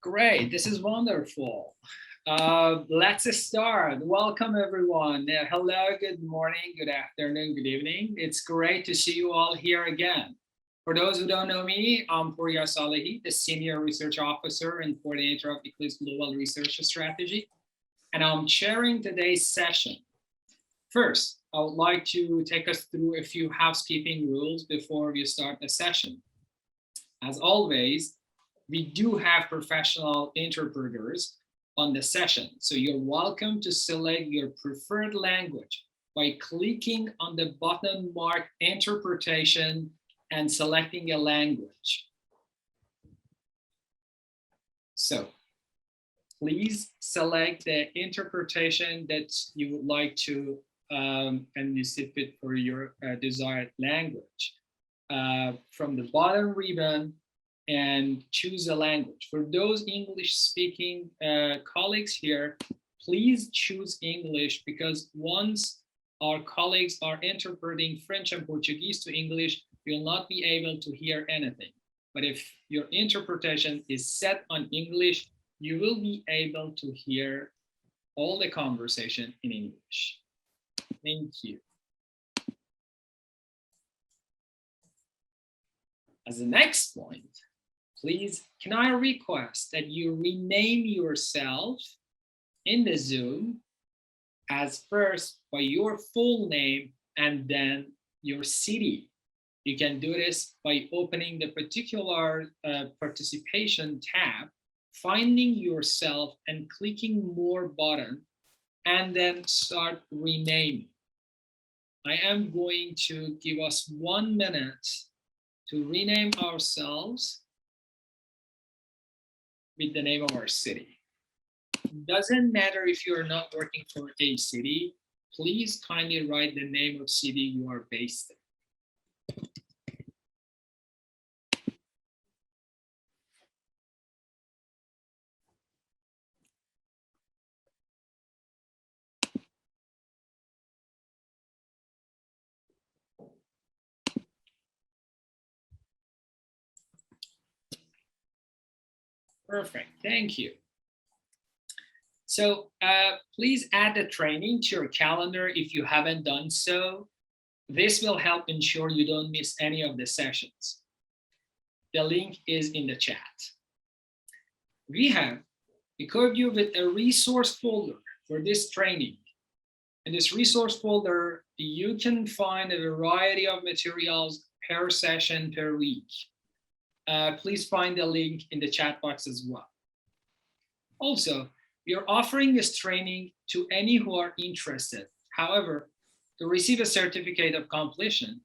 Great, this is wonderful. Let's start. Welcome everyone. Hello, good morning, good afternoon, good evening. It's great to see you all here again. For those who don't know me, I'm Pouria Salehi, the Senior Research Officer and Coordinator of IFWEN's Global Research Strategy, and I'm chairing today's session. First, I would like to take us through a few housekeeping rules before we start the session. As always, we do have professional interpreters on the session, so you're welcome to select your preferred language by clicking on the button marked interpretation and selecting a language. So please select the interpretation that you would like to and you see fit for your desired language. From the bottom ribbon, and choose a language. For those English speaking colleagues here, please choose English, because once our colleagues are interpreting French and Portuguese to English, you'll not be able to hear anything. But if your interpretation is set on English, you will be able to hear all the conversation in English. Thank you. As the next point, please, can I request that you rename yourself in the Zoom as first by your full name and then your city. You can do this by opening the particular participation tab, finding yourself and clicking more button, and then start renaming. I am going to give us 1 minute to rename ourselves with the name of our city. Doesn't matter if you're not working for a city, please kindly write the name of city you are based in. Perfect, thank you. So please add the training to your calendar if you haven't done so. This will help ensure you don't miss any of the sessions. The link is in the chat. We have equipped you with a resource folder for this training. In this resource folder, you can find a variety of materials per session per week. Please find the link in the chat box as well. Also, we are offering this training to any who are interested. However, to receive a certificate of completion,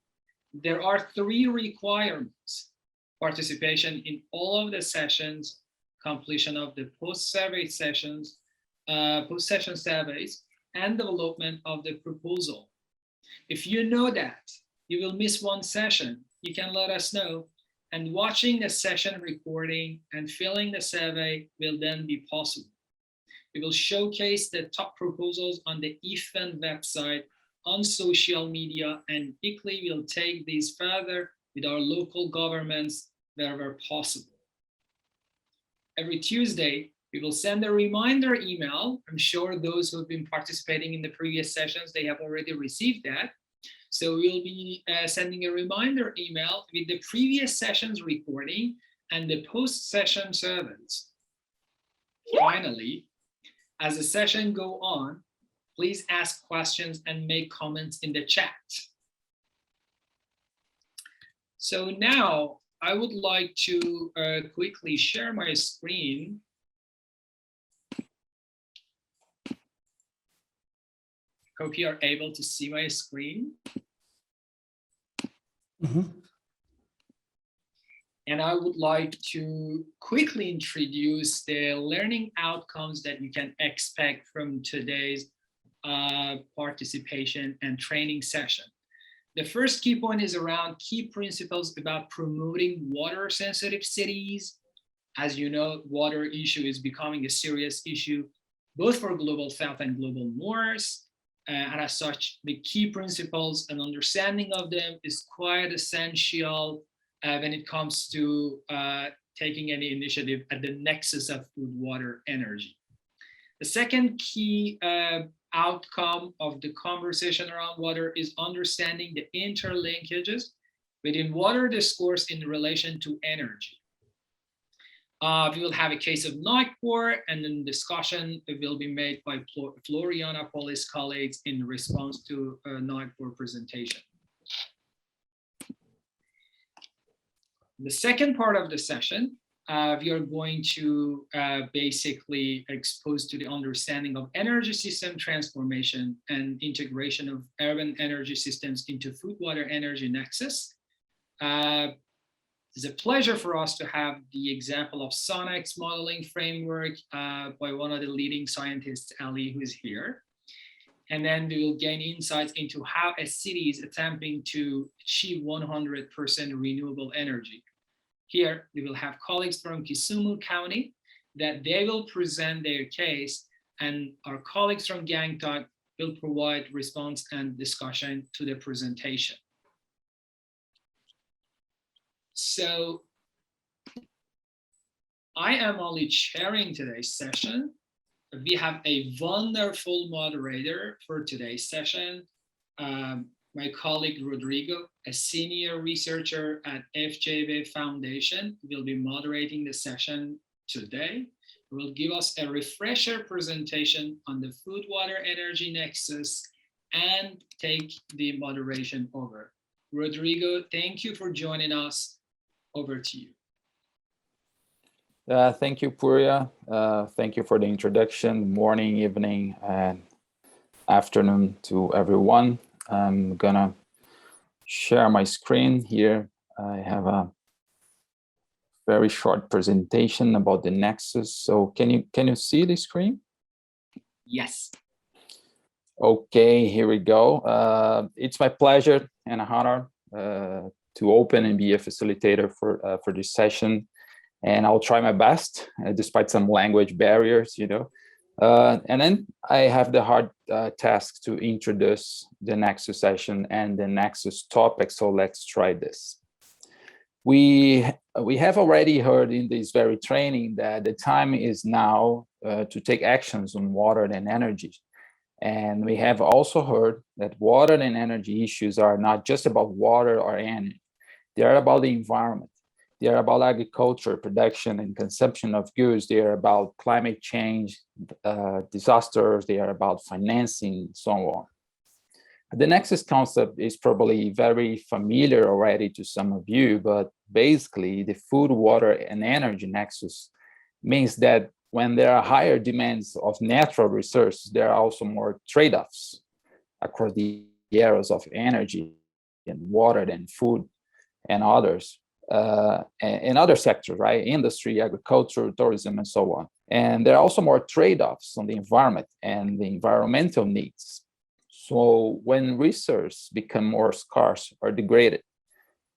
there are 3 requirements: participation in all of the sessions, completion of the post-survey sessions, post-session surveys, and development of the proposal. If you know that you will miss one session, you can let us know, and watching the session recording and filling the survey will then be possible. We will showcase the top proposals on the IFWEN website, on social media, and quickly will take these further with our local governments wherever possible. Every Tuesday, we will send a reminder email. I'm sure those who have been participating in the previous sessions, they have already received that. So we'll be sending a reminder email with the previous sessions recording and the post-session surveys. Finally, as the session go on, please ask questions and make comments in the chat. So now I would like to quickly share my screen. Hope you are able to see my screen. And I would like to quickly introduce the learning outcomes that you can expect from today's participation and training session. The first key point is around key principles about promoting water-sensitive cities. As you know, water issue is becoming a serious issue, both for Global South and Global North. And as such, the key principles and understanding of them is quite essential when it comes to taking any initiative at the nexus of food, water, energy. The second key outcome of the conversation around water is understanding the interlinkages within water discourse in relation to energy. We will have a case of NICOR, and then discussion will be made by Floriana Polis colleagues in response to a NICOR presentation. The second part of the session, we are going to basically expose to the understanding of energy system transformation and integration of urban energy systems into food, water, energy nexus. It's a pleasure for us to have the example of SONEX modeling framework by one of the leading scientists, Ali, who is here. And then we will gain insights into how a city is attempting to achieve 100% renewable energy. Here, we will have colleagues from Kisumu County that they will present their case, and our colleagues from Gangtok will provide response and discussion to the presentation. So I am only chairing today's session. We have a wonderful moderator for today's session. My colleague Rodrigo, a senior researcher at FJB Foundation, will be moderating the session today. He will give us a refresher presentation on the food, water, energy nexus and take the moderation over. Rodrigo, thank you for joining us. Over to you. Thank you, Puria. Thank you for the introduction. Morning, evening, and afternoon to everyone. I'm gonna share my screen here. I have a very short presentation about the Nexus. So can you see the screen? Yes. Okay, here we go. It's my pleasure and honor to open and be a facilitator for this session, and I'll try my best despite some language barriers, you know. And then I have the hard task to introduce the Nexus session and the Nexus topic. So let's try this. We have already heard in this very training that the time is now to take actions on water and energy. And we have also heard that water and energy issues are not just about water or energy. They are about the environment. They are about agriculture, production, and consumption of goods. They are about climate change, disasters. They are about financing, and so on. The Nexus concept is probably very familiar already to some of you, but basically the food, water, and energy nexus means that when there are higher demands of natural resources, there are also more trade-offs across the areas of energy and water and food and others, and other sectors, right? Industry, agriculture, tourism, and so on. And there are also more trade-offs on the environment and the environmental needs. So when resources become more scarce or degraded,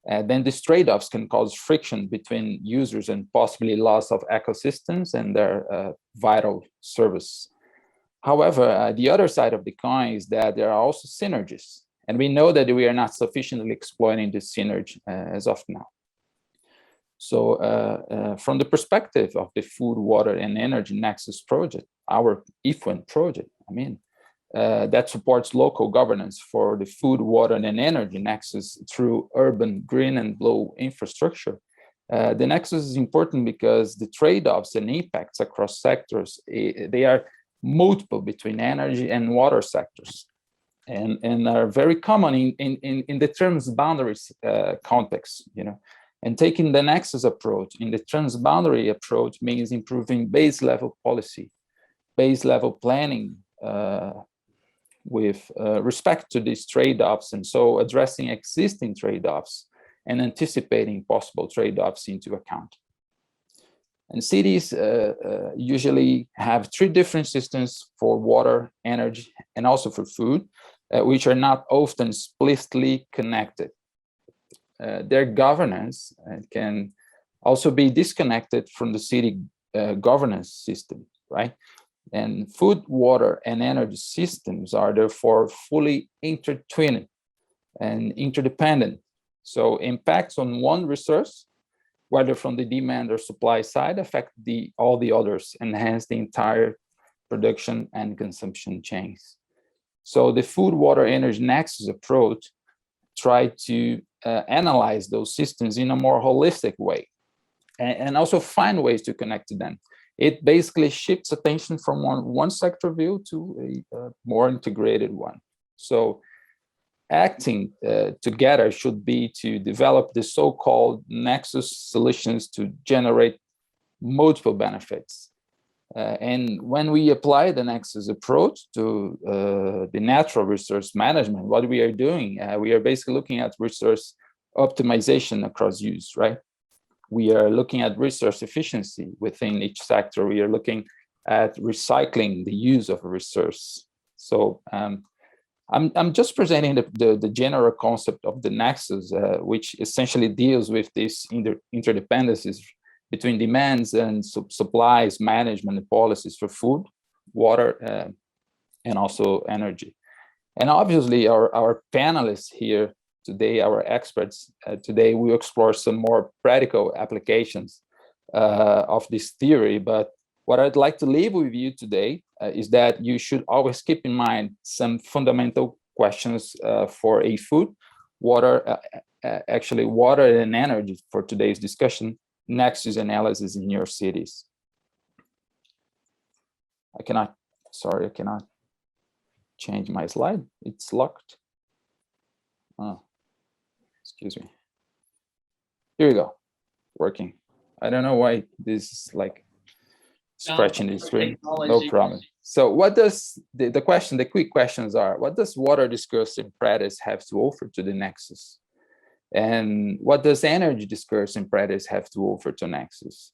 then these trade-offs can cause friction between users and possibly loss of ecosystems and their vital service. However, the other side of the coin is that there are also synergies, and we know that we are not sufficiently exploiting this synergy as of now. So from the perspective of the Food, Water, and Energy Nexus project, our IFWEN project, that supports local governance for the food, water, and energy nexus through urban green and blue infrastructure. The nexus is important because the trade-offs and impacts across sectors, they are multiple between energy and water sectors, and are very common in the transboundaries context, you know. And taking the nexus approach in the transboundary approach means improving base level policy, base level planning, with respect to these trade-offs, and so addressing existing trade-offs and anticipating possible trade-offs into account. And cities usually have three different systems for water, energy, and also for food, which are not often explicitly connected. Their governance can also be disconnected from the city governance system, right? And food, water, and energy systems are therefore fully intertwined and interdependent. So impacts on one resource, whether from the demand or supply side, affect all the others, and hence the entire production and consumption chains. So the food, water, energy nexus approach try to analyze those systems in a more holistic way, and also find ways to connect to them. It basically shifts attention from one sector view to a more integrated one. So acting together should be to develop the so-called nexus solutions to generate multiple benefits. And when we apply the nexus approach to the natural resource management, what we are doing, we are basically looking at resource optimization across use, right? We are looking at resource efficiency within each sector. We are looking at recycling the use of a resource. So I'm just presenting the general concept of the nexus, which essentially deals with these interdependencies between demands and supplies, management, and policies for food, water, and also energy. And obviously, our panelists here today, our experts today, will explore some more practical applications of this theory. But what I'd like to leave with you today is that you should always keep in mind some fundamental questions for a food, water, actually water and energy for today's discussion, nexus analysis in your cities. I cannot change my slide. It's locked. Oh, excuse me. Here we go, working. I don't know why this is like scratching the screen. No problem. So what does the quick questions are, what does water discourse in practice have to offer to the nexus? And what does energy discourse in practice have to offer to nexus?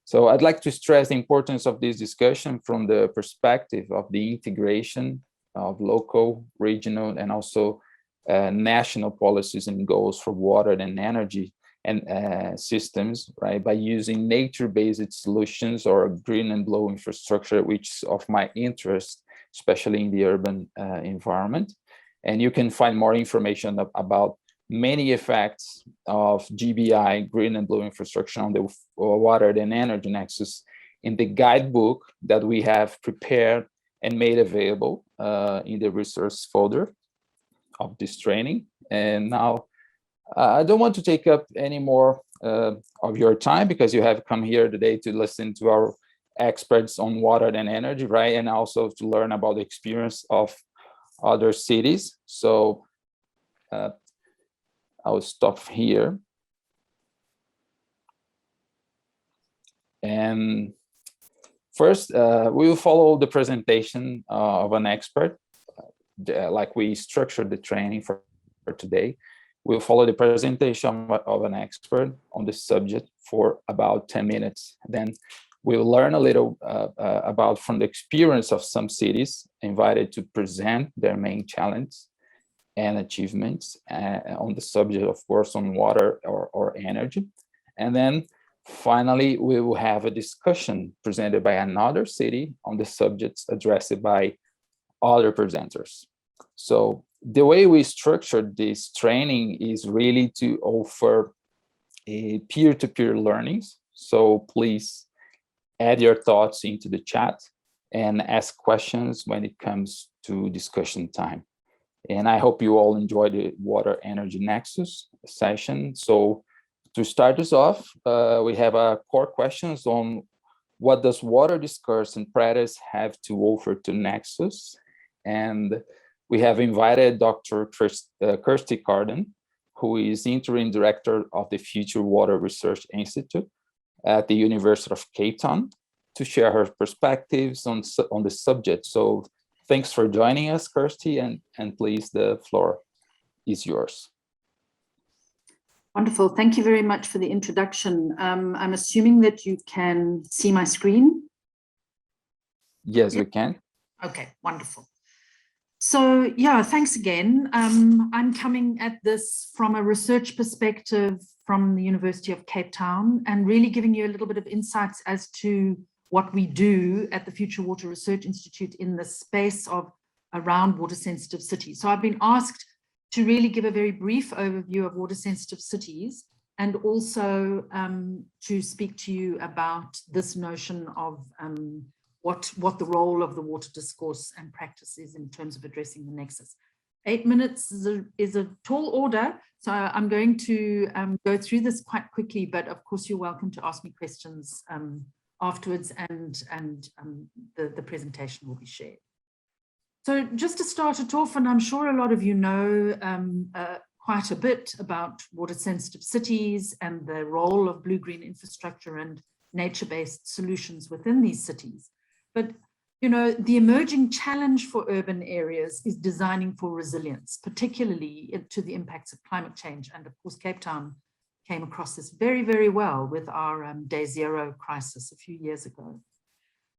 So I'd like to stress the importance of this discussion from the perspective of the integration of local, regional, and also national policies and goals for water and energy and systems, right, by using nature-based solutions or green and blue infrastructure, which is of my interest, especially in the urban environment. And you can find more information about many effects of GBI, green and blue infrastructure, on the water and energy nexus in the guidebook that we have prepared and made available in the resource folder of this training. And now I don't want to take up any more of your time, because you have come here today to listen to our experts on water and energy, right? And also to learn about the experience of other cities. So I'll stop here. And first, we will follow the presentation of an expert, like we structured the training for today. We'll follow the presentation of an expert on the subject for about 10 minutes. Then we'll learn a little about from the experience of some cities invited to present their main challenge and achievements on the subject, of course, on water or energy. And then finally, we will have a discussion presented by another city on the subjects addressed by other presenters. So the way we structured this training is really to offer a peer-to-peer learnings. So please add your thoughts into the chat and ask questions when it comes to discussion time. And I hope you all enjoy the Water Energy Nexus session. So to start us off, we have core questions on what does water discourse and practice have to offer to Nexus? And we have invited Dr. Kirsty Carden, who is interim director of the Future Water Research Institute at the University of Cape Town, to share her perspectives on the subject. So thanks for joining us, Kirsty, and please, the floor is yours. Wonderful. Thank you very much for the introduction. I'm assuming that you can see my screen. Yes, we can. Okay, wonderful. So yeah, thanks again. I'm coming at this from a research perspective from the University of Cape Town, and really giving you a little bit of insights as to what we do at the Future Water Research Institute in the space of around water sensitive cities. So I've been asked to really give a very brief overview of water sensitive cities, and also to speak to you about this notion of what the role of the water discourse and practice is in terms of addressing the nexus. 8 minutes is a tall order, so I'm going to go through this quite quickly, but of course you're welcome to ask me questions afterwards, and the presentation will be shared. So just to start it off, and I'm sure a lot of you know quite a bit about water sensitive cities and the role of blue-green infrastructure and nature-based solutions within these cities. But you know, the emerging challenge for urban areas is designing for resilience, particularly to the impacts of climate change. And of course, Cape Town came across this very, very well with our Day Zero crisis a few years ago.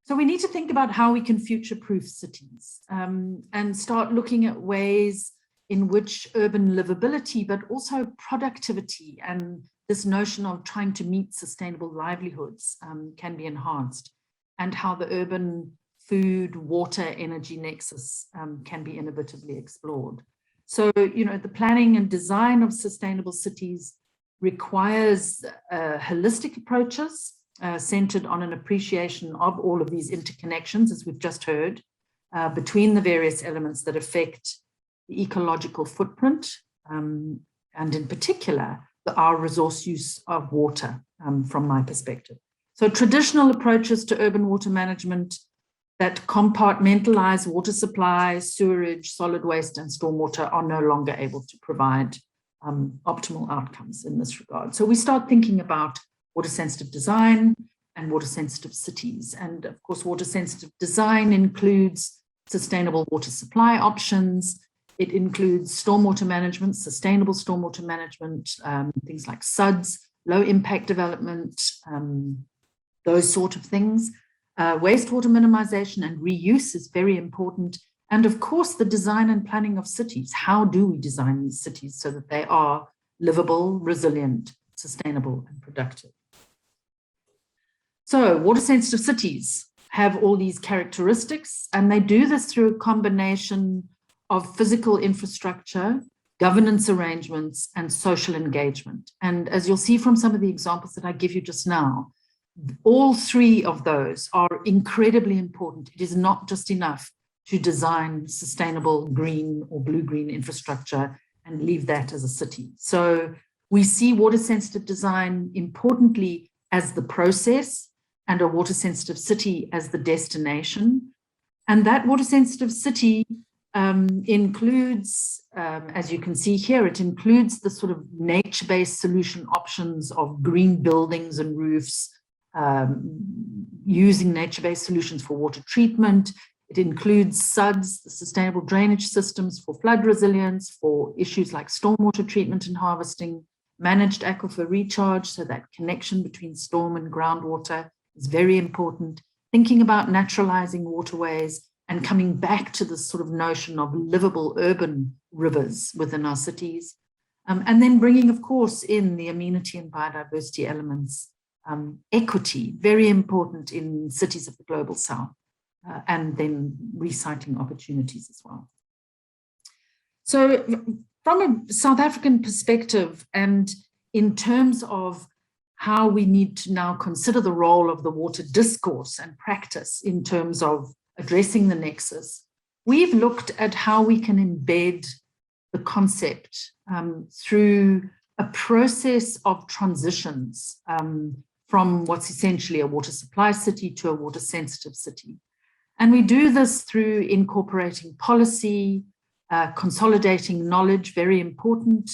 So we need to think about how we can future-proof cities and start looking at ways in which urban livability, but also productivity and this notion of trying to meet sustainable livelihoods can be enhanced, and how the urban food, water, energy nexus can be innovatively explored. So, you know, the planning and design of sustainable cities requires holistic approaches centered on an appreciation of all of these interconnections, as we've just heard, between the various elements that affect the ecological footprint, and in particular, our resource use of water, from my perspective. So traditional approaches to urban water management that compartmentalize water supply, sewerage, solid waste, and stormwater are no longer able to provide optimal outcomes in this regard. So we start thinking about water sensitive design and water sensitive cities. And of course, water sensitive design includes sustainable water supply options. It includes stormwater management, sustainable stormwater management, things like SUDs, low impact development, those sort of things. Wastewater minimization and reuse is very important. And of course, the design and planning of cities. How do we design these cities so that they are livable, resilient, sustainable, and productive? So water sensitive cities have all these characteristics, and they do this through a combination of physical infrastructure, governance arrangements, and social engagement. And as you'll see from some of the examples that I give you just now, all three of those are incredibly important. It is not just enough to design sustainable green or blue-green infrastructure and leave that as a city. So we see water sensitive design importantly as the process, and a water sensitive city as the destination. And that water sensitive city includes, as you can see here, it includes the sort of nature-based solution options of green buildings and roofs, using nature-based solutions for water treatment. It includes SUDs, the sustainable drainage systems for flood resilience, for issues like stormwater treatment and harvesting, managed aquifer recharge, so that connection between storm and groundwater is very important. Thinking about naturalizing waterways and coming back to this sort of notion of livable urban rivers within our cities. And then bringing, of course, in the amenity and biodiversity elements, equity, very important in cities of the global south, and then recycling opportunities as well. So from a South African perspective, and in terms of how we need to now consider the role of the water discourse and practice in terms of addressing the nexus, we've looked at how we can embed the concept through a process of transitions from what's essentially a water supply city to a water sensitive city. And we do this through incorporating policy, consolidating knowledge, very important.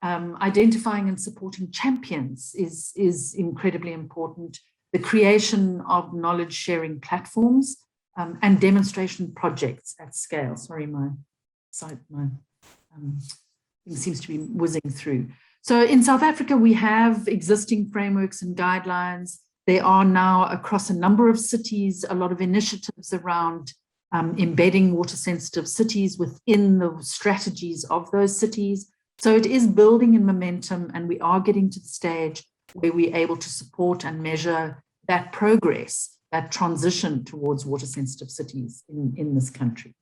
Identifying and supporting champions is incredibly important. The creation of knowledge sharing platforms and demonstration projects at scale. Sorry, my thing seems to be whizzing through. So in South Africa, we have existing frameworks and guidelines. There are now across a number of cities, a lot of initiatives around embedding water sensitive cities within the strategies of those cities. So it is building in momentum, and we are getting to the stage where we're able to support and measure that progress, that transition towards water sensitive cities in this country.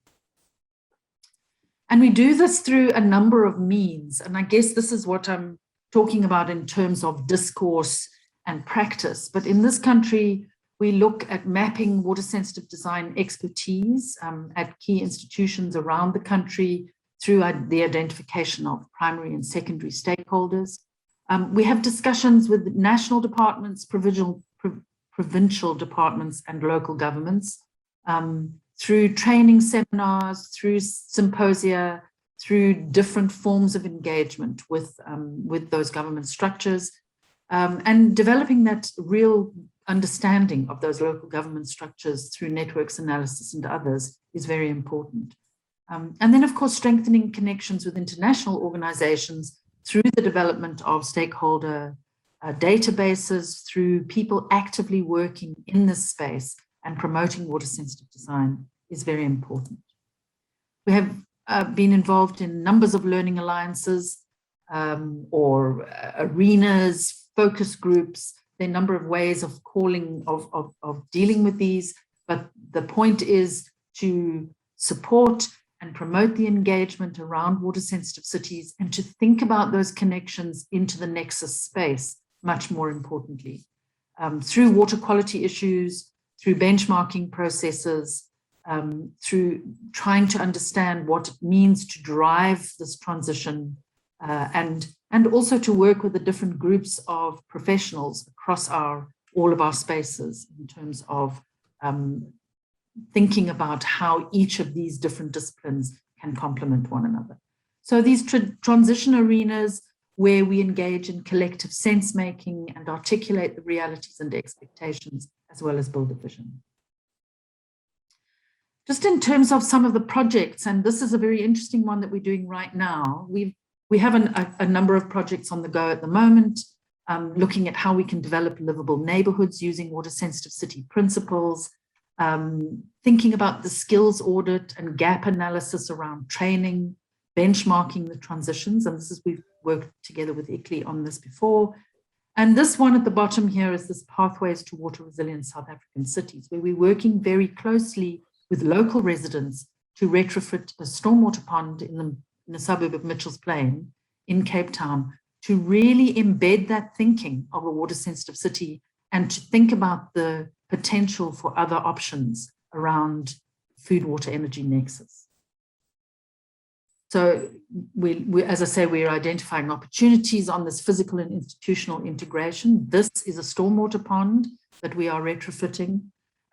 And we do this through a number of means. And I guess this is what I'm talking about in terms of discourse and practice. But in this country, we look at mapping water sensitive design expertise at key institutions around the country through the identification of primary and secondary stakeholders. We have discussions with national departments, provincial departments, and local governments through training seminars, through symposia, through different forms of engagement with those government structures, and developing that real understanding of those local government structures through networks analysis and others is very important. And then, of course, strengthening connections with international organizations through the development of stakeholder databases, through people actively working in this space and promoting water sensitive design is very important. We have been involved in numbers of learning alliances or arenas, focus groups. There are a number of ways of dealing with these, but the point is to support and promote the engagement around water sensitive cities and to think about those connections into the NEXUS space much more importantly, through water quality issues, through benchmarking processes, through trying to understand what it means to drive this transition, and also to work with the different groups of professionals across all of our spaces in terms of thinking about how each of these different disciplines can complement one another. So these transition arenas where we engage in collective sense making and articulate the realities and expectations, as well as build a vision. Just in terms of some of the projects, and this is a very interesting one that we're doing right now, we have a number of projects on the go at the moment, looking at how we can develop livable neighborhoods using water sensitive city principles, thinking about the skills audit and gap analysis around training, benchmarking the transitions, and this is, we've worked together with ICLEI on this before. And this one at the bottom here is this Pathways to Water Resilient South African Cities, where we're working very closely with local residents to retrofit a stormwater pond in the suburb of Mitchell's Plain in Cape Town, to really embed that thinking of a water sensitive city and to think about the potential for other options around food, water, energy nexus. So we, as I say, we're identifying opportunities on this physical and institutional integration. This is a stormwater pond that we are retrofitting,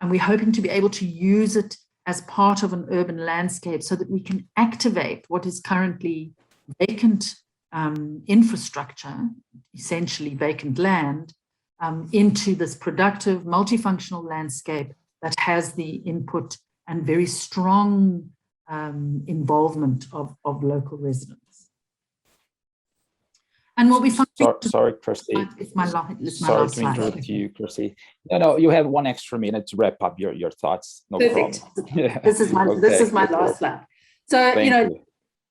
and we're hoping to be able to use it as part of an urban landscape so that we can activate what is currently vacant infrastructure, essentially vacant land, into this productive, multifunctional landscape that has the input and very strong involvement of local residents. And what we find— Sorry, Kirsty. It's my last Sorry to slide. interrupt you, Kirsty. No, you have one extra minute to wrap up your thoughts. No Perfect. problem. Yeah. This is my last slide. So, Thank you.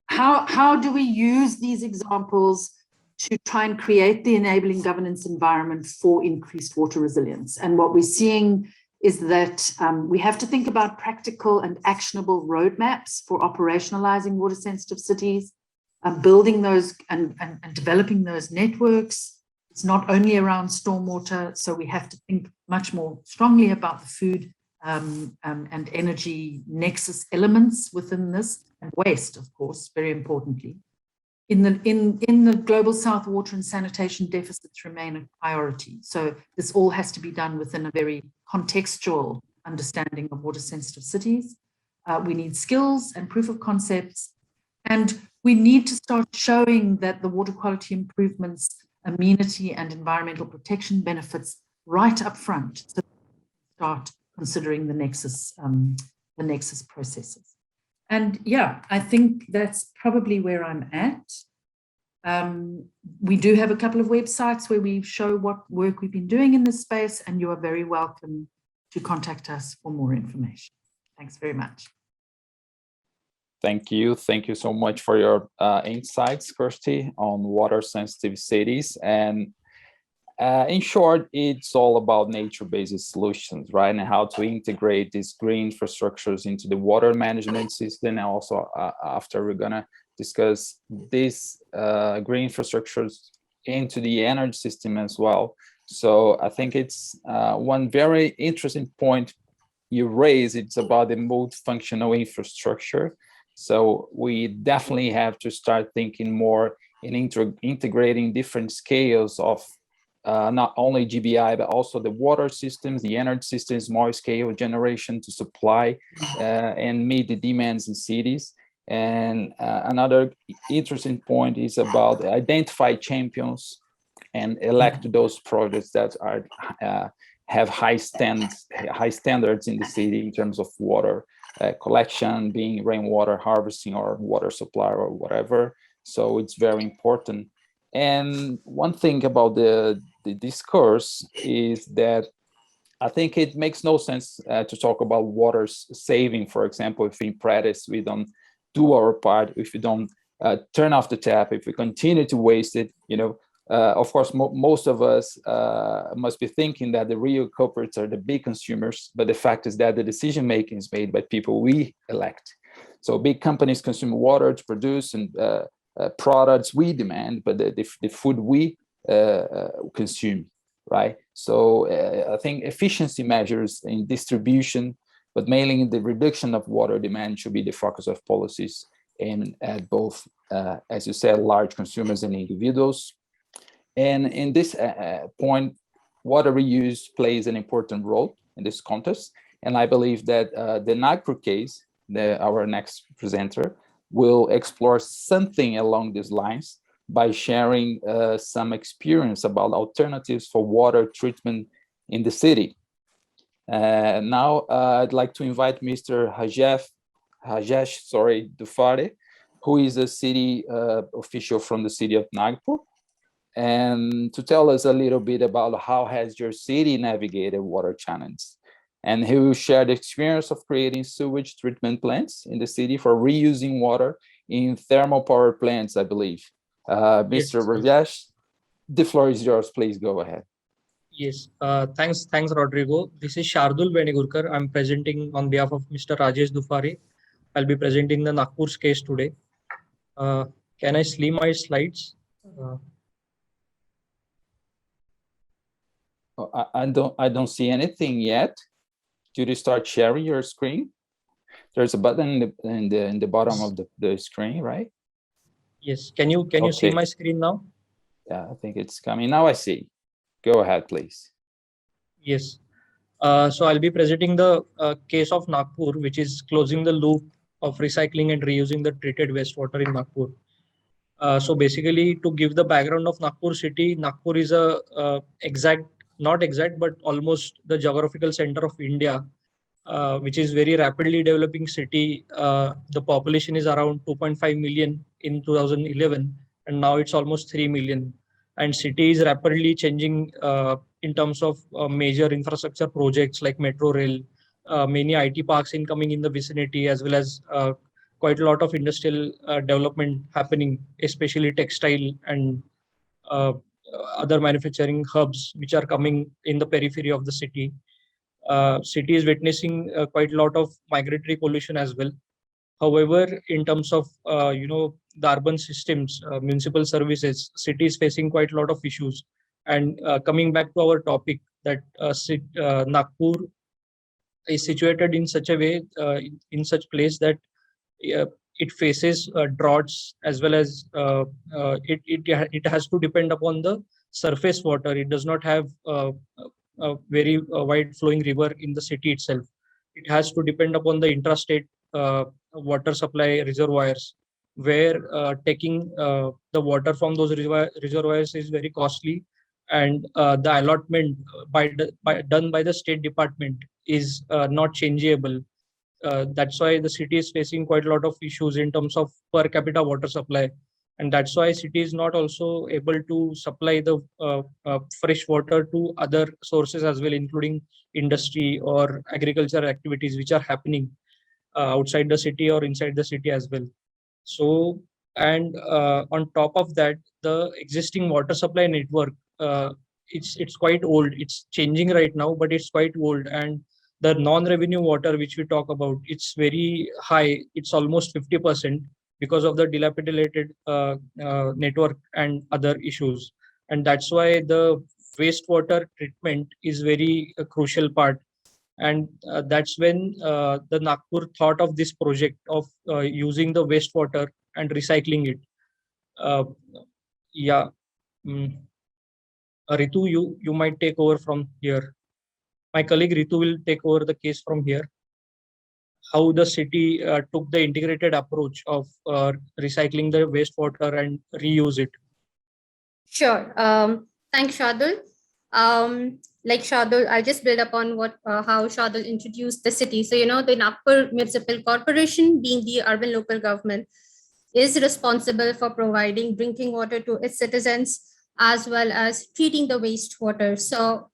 How do we use these examples to try and create the enabling governance environment for increased water resilience? And what we're seeing is that we have to think about practical and actionable roadmaps for operationalizing water sensitive cities, building those and developing those networks. It's not only around stormwater, so we have to think much more strongly about the food and energy nexus elements within this, and waste, of course, very importantly. In the global South, water and sanitation deficits remain a priority. So this all has to be done within a very contextual understanding of water sensitive cities. We need skills and proof of concepts, and we need to start showing that the water quality improvements, amenity and environmental protection benefits right up front, so start considering the nexus processes. And yeah, I think that's probably where I'm at. We do have a couple of websites where we show what work we've been doing in this space, and you are very welcome to contact us for more information. Thanks very much. Thank you. Thank you so much for your insights, Kirsty, on water sensitive cities. And In short, it's all about nature-based solutions, right? And how to integrate these green infrastructures into the water management system. And also, after we're gonna discuss these green infrastructures into the energy system as well. So I think it's one very interesting point you raise. It's about the multifunctional infrastructure. So we definitely have to start thinking more in integrating different scales of not only GBI, but also the water systems, the energy systems, small scale generation to supply and meet the demands in cities. And another interesting point is about identify champions and elect those projects that are have high standards in the city in terms of water collection, being rainwater harvesting or water supply or whatever. So it's very important. And one thing about the discourse is that I think it makes no sense to talk about water saving, for example, if in practice we don't do our part, if we don't turn off the tap, if we continue to waste it, you know. Of course, most of us must be thinking that the real culprits are the big consumers, but the fact is that the decision making is made by people we elect. So big companies consume water to produce and products we demand, but the food we consume, right? So I think efficiency measures in distribution, but mainly in the reduction of water demand, should be the focus of policies aimed at both, as you said, large consumers and individuals. And in this point, water reuse plays an important role in this context. And I believe that the Nagpur case, our next presenter, will explore something along these lines by sharing some experience about alternatives for water treatment in the city. Now, I'd like to invite Mr. Rajesh Dufare, who is a city official from the city of Nagpur, and to tell us a little bit about how has your city navigated water challenges. And he will share the experience of creating sewage treatment plants in the city for reusing water in thermal power plants, I believe. Mr. Rajesh, the floor is yours. Please go ahead. Yes, thanks, Rodrigo. This is Shardul Benigurkar. I'm presenting on behalf of Mr. Rajesh Dufare. I'll be presenting the Nagpur's case today. Can I see my slides? I don't see anything yet. Did you start sharing your screen? There's a button in the bottom of the screen, right? Yes. Can you see my screen now? Yeah, I think it's coming. Now I see. Go ahead, please. Yes. So I'll be presenting the case of Nagpur, which is closing the loop of recycling and reusing the treated wastewater in Nagpur. So basically, to give the background of Nagpur city, Nagpur is not exact, but almost the geographical center of India, which is very rapidly developing city. The population is around 2.5 million in 2011, and now it's almost 3 million. And city is rapidly changing in terms of major infrastructure projects like metro rail, many IT parks incoming in the vicinity, as well as quite a lot of industrial development happening, especially textile and other manufacturing hubs, which are coming in the periphery of the city. City is witnessing quite a lot of migratory pollution as well. However, in terms of the urban systems, municipal services, city is facing quite a lot of issues. And coming back to our topic, that Nagpur is situated in such a way, in such place that it faces droughts, as well as it has to depend upon the surface water. It does not have a very wide flowing river in the city itself. It has to depend upon the intrastate water supply reservoirs, where taking the water from those reservoirs is very costly, and the allotment done by the state department is not changeable. That's why the city is facing quite a lot of issues in terms of per capita water supply, and that's why city is not also able to supply the fresh water to other sources as well, including industry or agriculture activities which are happening outside the city or inside the city as well. So, and on top of that, the existing water supply network it's quite old. It's changing right now, but it's quite old. And the non-revenue water which we talk about, it's very high. It's almost 50% because of the dilapidated network and other issues. And that's why the wastewater treatment is very crucial part. And that's when the Nagpur thought of this project of using the wastewater and recycling it. Uh, yeah. Mm. Ritu, you might take over from here. My colleague Ritu will take over the case from here. How the city took the integrated approach of recycling the wastewater and reuse it. Sure. Thanks, Shardul. Like Shardul, I'll just build upon what how Shardul introduced the city. So, the Nagpur Municipal Corporation, being the urban local government, is responsible for providing drinking water to its citizens as well as treating the wastewater. So,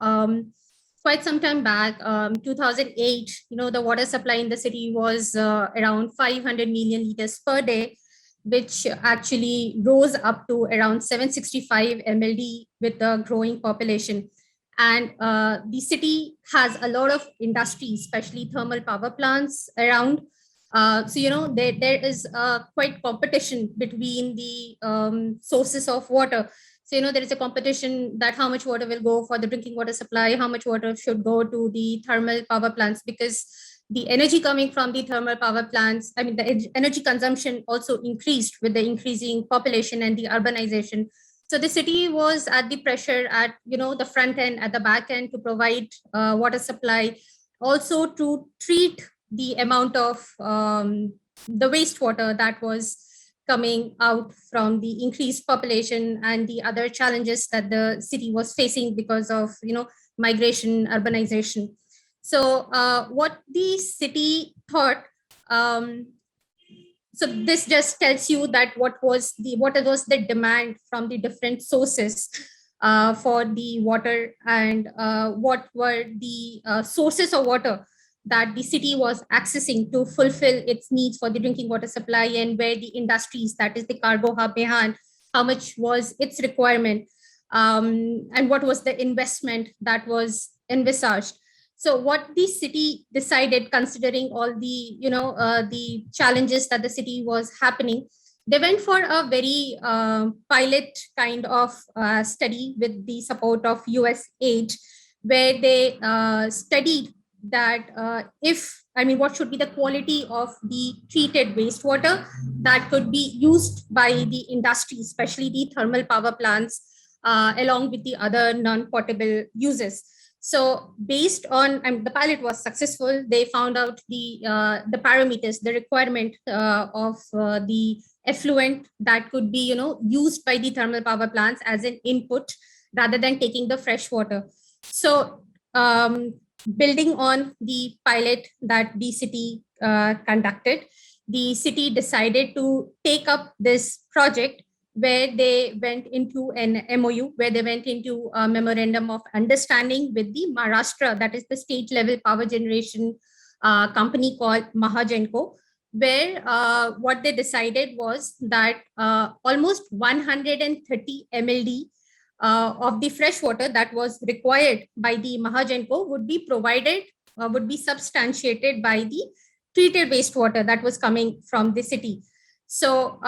quite some time back, 2008, the water supply in the city was around 500 million liters per day, which actually rose up to around 765 MLD with the growing population. And the city has a lot of industries, especially thermal power plants around. So, there is quite competition between the sources of water. So, there is a competition that how much water will go for the drinking water supply, how much water should go to the thermal power plants, because the energy coming from the thermal power plants, I mean, the energy consumption also increased with the increasing population and the urbanization. So the city was at the pressure at, the front end, at the back end to provide water supply, also to treat the amount of the wastewater that was coming out from the increased population and the other challenges that the city was facing because of, migration, urbanization. So what the city thought, so this just tells you that what was the demand from the different sources for the water, and what were the sources of water that the city was accessing to fulfill its needs for the drinking water supply, and where the industries, that is the cargo hub behind, how much was its requirement, and what was the investment that was envisaged. So what the city decided, considering all the, the challenges that the city was happening, they went for a very pilot kind of study with the support of US aid, where they studied that what should be the quality of the treated wastewater that could be used by the industry, especially the thermal power plants, along with the other non-potable uses. So based on, the pilot was successful. They found out the parameters, the requirement of the effluent that could be, used by the thermal power plants as an input rather than taking the fresh water. So building on the pilot that the city conducted, the city decided to take up this project, where they went into an MOU, where they went into a memorandum of understanding with the Maharashtra, that is the state level power generation company called Mahagenco, where what they decided was that almost 130 MLD of the fresh water that was required by the Mahagenco would be provided, would be substantiated by the treated wastewater that was coming from the city. So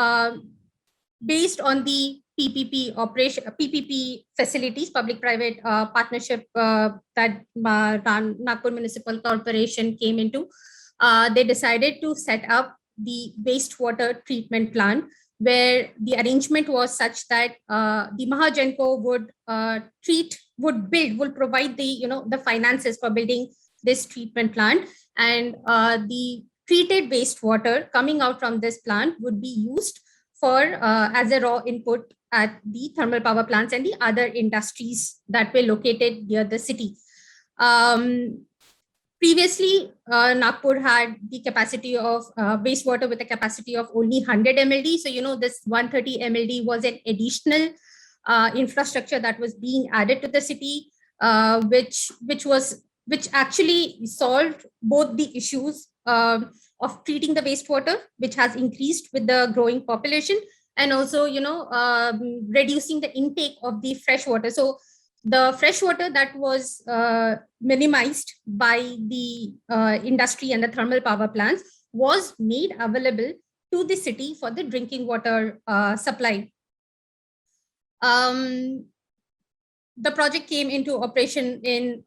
based on the PPP facilities, public-private partnership that Nagpur Municipal Corporation came into, they decided to set up the wastewater treatment plant, where the arrangement was such that the Mahagenco would provide the the finances for building this treatment plant, and the treated wastewater coming out from this plant would be used for as a raw input at the thermal power plants and the other industries that were located near the city. Previously, Nagpur had the capacity of wastewater with a capacity of only 100 MLD. So, this 130 MLD was an additional infrastructure that was being added to the city, which actually solved both the issues of treating the wastewater, which has increased with the growing population, and also, reducing the intake of the fresh water. So The fresh water that was minimized by the industry and the thermal power plants was made available to the city for the drinking water supply. The project came into operation in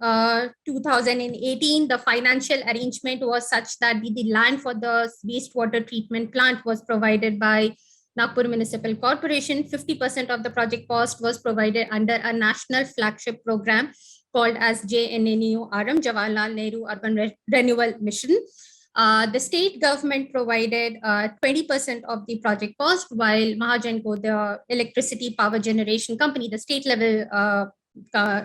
2018. The financial arrangement was such that the land for the wastewater treatment plant was provided by Nagpur Municipal Corporation. 50% of the project cost was provided under a national flagship program called as JNNU-RM, Jawaharlal Nehru Urban Renewal Mission. The state government provided 20% of the project cost, while Mahagenco, the electricity power generation company, the state level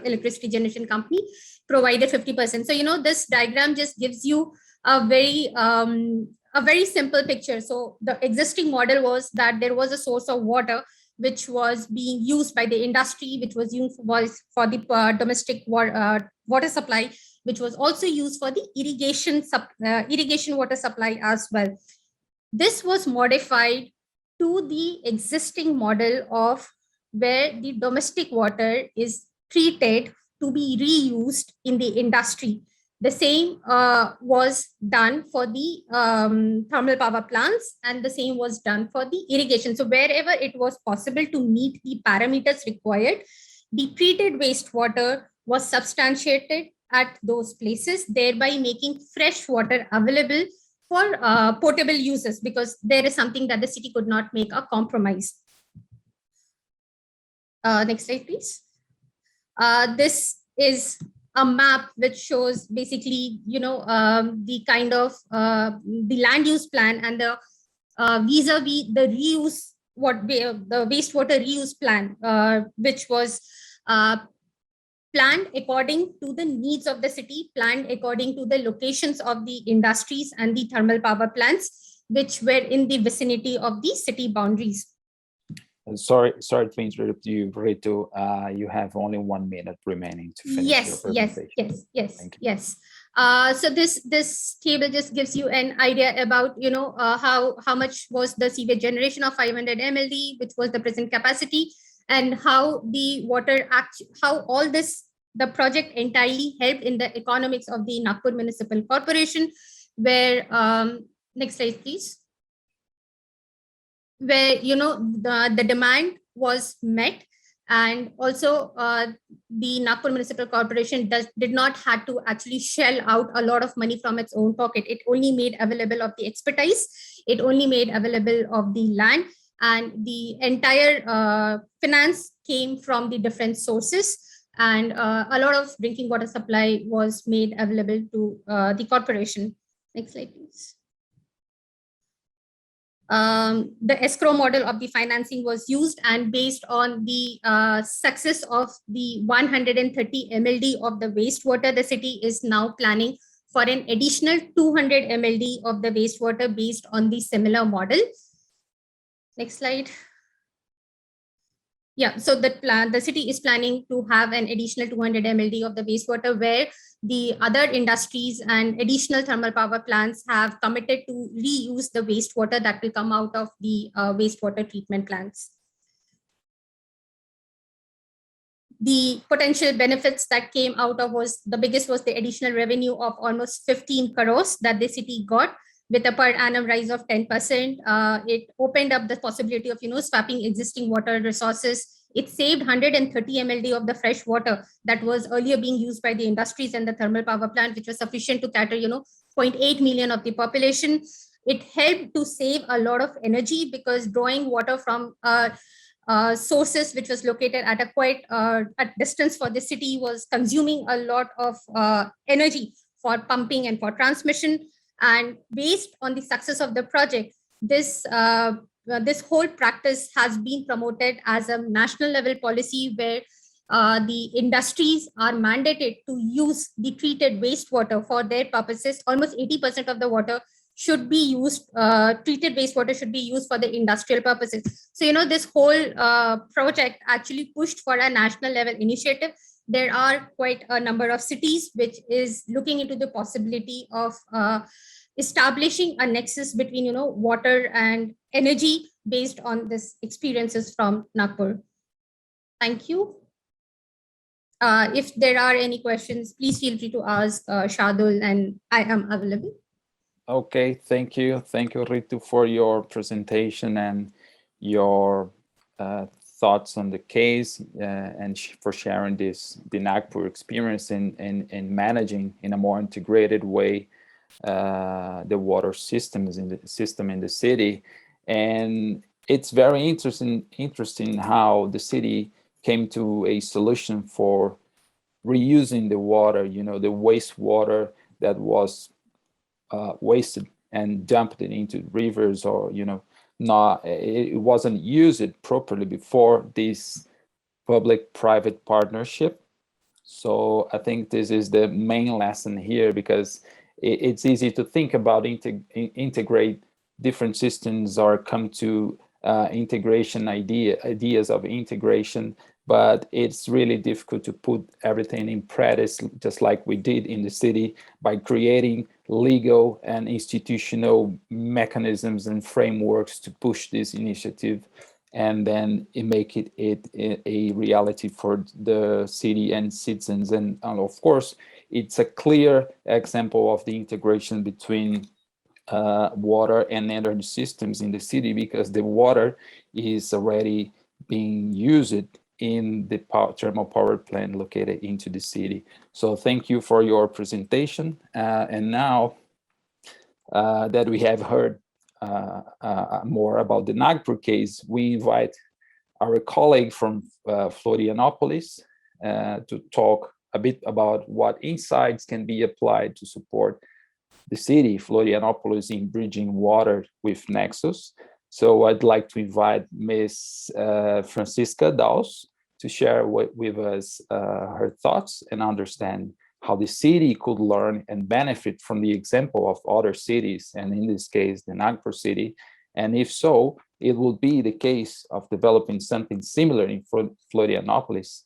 electricity generation company, provided 50%. So, this diagram just gives you a very simple picture. So the existing model was that there was a source of water which was being used by the industry, which was used for the domestic water supply, which was also used for the irrigation water supply as well. This was modified to the existing model of where the domestic water is treated to be reused in the industry. The same was done for the thermal power plants, and the same was done for the irrigation. So wherever it was possible to meet the parameters required, the treated wastewater was substantiated at those places, thereby making fresh water available for potable uses, because there is something that the city could not make a compromise. Next slide, please. This is a map which shows basically, the kind of the land use plan and the vis-a-vis the reuse, the wastewater reuse plan, which was planned according to the needs of the city, planned according to the locations of the industries and the thermal power plants, which were in the vicinity of the city boundaries. Sorry to interrupt you, Ritu. You have only 1 minute remaining to finish your presentation. Yes. So this table just gives you an idea about how much was the sewage generation of 500 MLD, which was the present capacity, and how the water the project entirely helped in the economics of the Nagpur Municipal Corporation, where next slide, please. Where the demand was met, and also the Nagpur Municipal Corporation did not have to actually shell out a lot of money from its own pocket. It only made available of the expertise, it only made available of the land, and the entire finance came from the different sources, and a lot of drinking water supply was made available to the corporation. Next slide, please. The escrow model of the financing was used, and based on the success of the 130 MLD of the wastewater, the city is now planning for an additional 200 MLD of the wastewater based on the similar model. Next slide. Yeah, so the city is planning to have an additional 200 MLD of the wastewater, where the other industries and additional thermal power plants have committed to reuse the wastewater that will come out of the wastewater treatment plants. The potential benefits that came out of the biggest was the additional revenue of almost 15 crores that the city got, with a per annum rise of 10%. It opened up the possibility of swapping existing water resources. It saved 130 MLD of the fresh water that was earlier being used by the industries and the thermal power plant, which was sufficient to cater 0.8 million of the population. It helped to save a lot of energy, because drawing water from sources which was located at a quite at distance for the city was consuming a lot of energy for pumping and for transmission. And based on the success of the project, this whole practice has been promoted as a national level policy, where the industries are mandated to use the treated wastewater for their purposes. Almost 80% of the water should be used, treated wastewater should be used for the industrial purposes. So, this whole project actually pushed for a national level initiative. There are quite a number of cities which is looking into the possibility of establishing a nexus between water and energy based on this experiences from Nagpur. Thank you. If there are any questions, please feel free to ask Shardul, and I am available. Okay, thank you. Thank you, Ritu, for your presentation and your thoughts on the case and for sharing the Nagpur experience in managing in a more integrated way the water systems in the city. And it's very interesting how the city came to a solution for reusing the water, the wastewater that was wasted and dumped it into rivers, or it wasn't used properly before this public-private partnership. So I think this is the main lesson here, because it's easy to think about integrate different systems or come to integration ideas of integration, but it's really difficult to put everything in practice, just like we did in the city, by creating legal and institutional mechanisms and frameworks to push this initiative, and then make it a reality for the city and citizens. And of course, it's a clear example of the integration between water and energy systems in the city, because the water is already being used in the thermal power plant located into the city. So thank you for your presentation. And now that we have heard more about the Nagpur case, we invite our colleague from Florianopolis to talk a bit about what insights can be applied to support the city, Florianopolis, in bridging water with NEXUS. So I'd like to invite Ms. Francisca Daus to share with us her thoughts and understand how the city could learn and benefit from the example of other cities, and in this case, the Nagpur city. And if so, it will be the case of developing something similar in Florianopolis.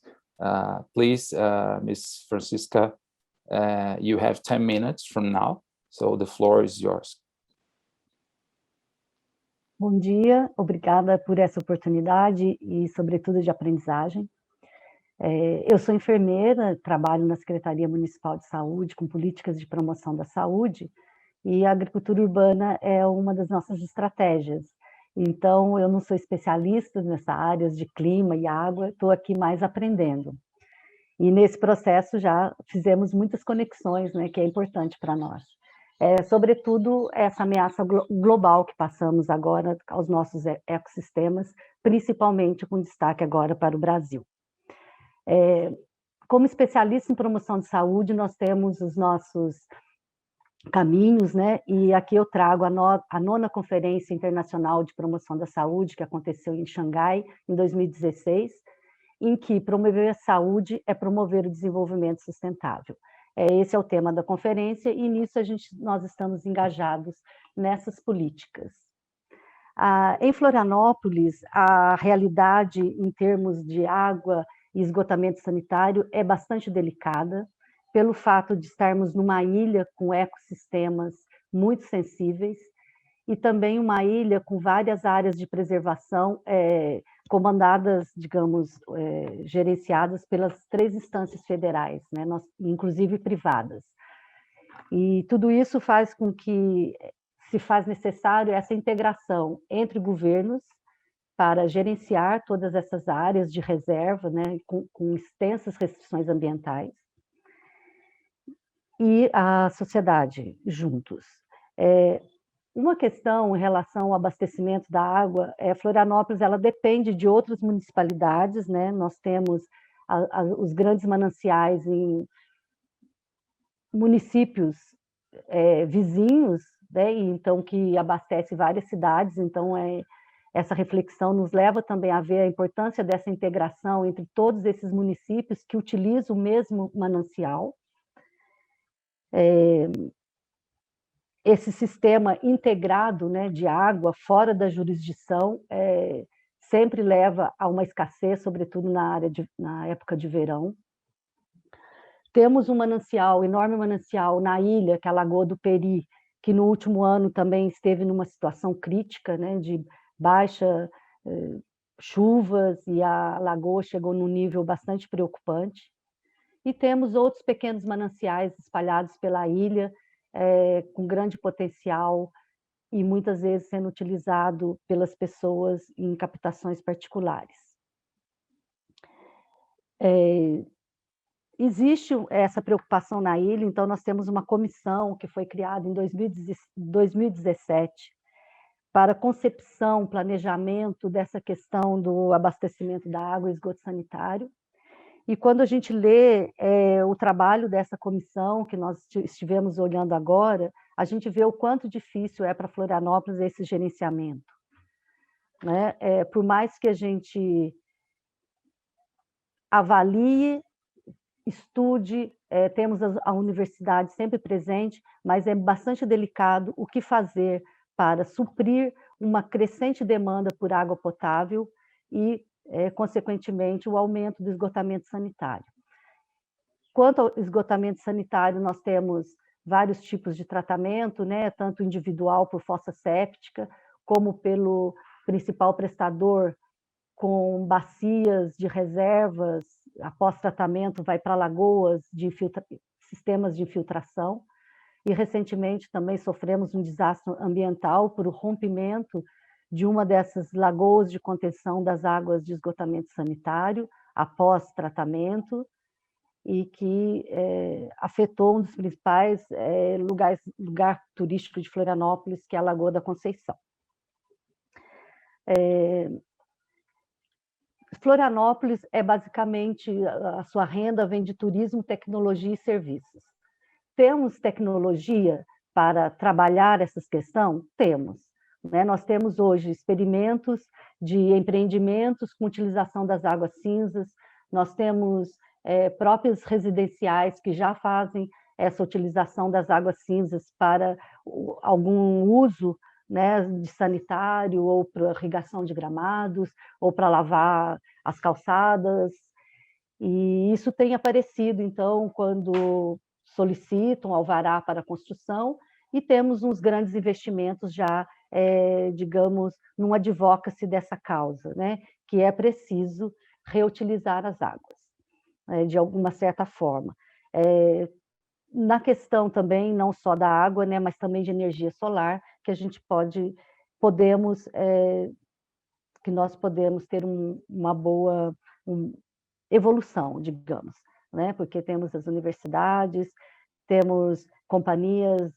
Please, Ms. Francisca, you have 10 minutes from now, so the floor is yours. Bom dia, obrigada por essa oportunidade e, sobretudo, de aprendizagem. Eu sou enfermeira, trabalho na Secretaria Municipal de Saúde com políticas de promoção da saúde, e a agricultura urbana é uma das nossas estratégias. Então, eu não sou especialista nessa área de clima e água, estou aqui mais aprendendo. E nesse processo já fizemos muitas conexões, né, que é importante para nós. Sobretudo essa ameaça global que passamos agora aos nossos ecossistemas, principalmente com destaque agora para o Brasil. Como especialista em promoção de saúde, nós temos os nossos caminhos, né? E aqui eu trago a 9ª Conferência Internacional de Promoção da Saúde, que aconteceu em Xangai, em 2016, em que promover a saúde é promover o desenvolvimento sustentável. Esse é o tema da conferência, e nisso nós estamos engajados nessas políticas. Em Florianópolis, a realidade em termos de água e esgotamento sanitário é bastante delicada, pelo fato de estarmos numa ilha com ecossistemas muito sensíveis, e também uma ilha com várias áreas de preservação comandadas, digamos, gerenciadas pelas 3 instâncias federais, né, inclusive privadas. E tudo isso faz com que se faz necessário essa integração entre governos para gerenciar todas essas áreas de reserva, né, com extensas restrições ambientais, e a sociedade juntos. Uma questão em relação ao abastecimento da água, Florianópolis ela depende de outras municipalidades, né? Nós temos os grandes mananciais em municípios vizinhos, né? Então que abastece várias cidades. Então essa reflexão nos leva também a ver a importância dessa integração entre todos esses municípios que utilizam o mesmo manancial. Esse sistema integrado, né, de água fora da jurisdição sempre leva a uma escassez, sobretudo na época de verão. Temos um manancial, enorme manancial na ilha, que é a Lagoa do Peri, que no último ano também esteve numa situação crítica, né, de baixa chuvas, e a lagoa chegou num nível bastante preocupante. e temos outros pequenos mananciais espalhados pela ilha, com grande potencial e muitas vezes sendo utilizado pelas pessoas em captações particulares. Existe essa preocupação na ilha, então nós temos uma comissão que foi criada em 2017 para concepção, planejamento dessa questão do abastecimento da água e esgoto sanitário. E quando a gente lê o trabalho dessa comissão, que nós estivemos olhando agora, a gente vê o quanto difícil é para Florianópolis esse gerenciamento, né? Por mais que a gente avalie, estude, temos a universidade sempre presente, mas é bastante delicado o que fazer para suprir uma crescente demanda por água potável e, consequentemente, o aumento do esgotamento sanitário. Quanto ao esgotamento sanitário, nós temos vários tipos de tratamento, né, tanto individual por fossa séptica, como pelo principal prestador com bacias de reservas, após tratamento vai para lagoas de sistemas de infiltração. E recentemente também sofremos um desastre ambiental por o rompimento de uma dessas lagoas de contenção das águas de esgotamento sanitário após tratamento, e que afetou um dos principais lugar turístico de Florianópolis, que é a Lagoa da Conceição. Florianópolis basicamente, a sua renda vem de turismo, tecnologia e serviços. Temos tecnologia para trabalhar essas questões? Temos. Né? Nós temos hoje experimentos de empreendimentos com utilização das águas cinzas, nós temos próprios residenciais que já fazem essa utilização das águas cinzas para algum uso, né, de sanitário, ou para irrigação de gramados, ou para lavar as calçadas, e isso tem aparecido, então, quando solicitam alvará para construção, e temos uns grandes investimentos já, digamos, num advocacy dessa causa, né, que é preciso reutilizar as águas, de alguma certa forma. Na questão também, não só da água, né, mas também de energia solar, que a gente que nós podemos ter uma boa evolução, digamos, né, porque temos as universidades, temos companhias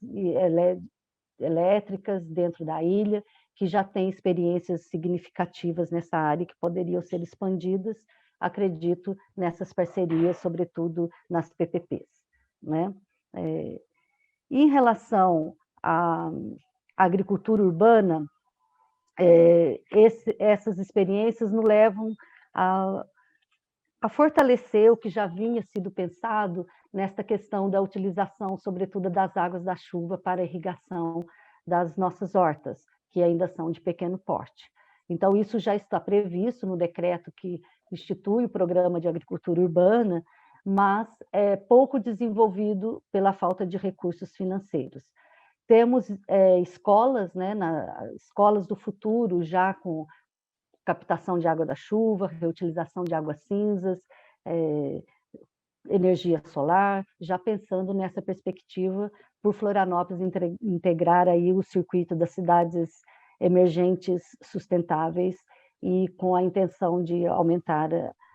elétricas dentro da ilha, que já têm experiências significativas nessa área, que poderiam ser expandidas, acredito, nessas parcerias, sobretudo nas PPPs, né? Em relação à agricultura urbana, essas experiências nos levam a fortalecer o que já vinha sido pensado nesta questão da utilização, sobretudo, das águas da chuva para a irrigação das nossas hortas, que ainda são de pequeno porte. Então, isso já está previsto no decreto que institui o Programa de Agricultura Urbana, mas é pouco desenvolvido pela falta de recursos financeiros. Temos escolas, né, escolas do futuro, já com captação de água da chuva, reutilização de águas cinzas, energia solar, já pensando nessa perspectiva por Florianópolis integrar aí o circuito das cidades emergentes sustentáveis, e com a intenção de aumentar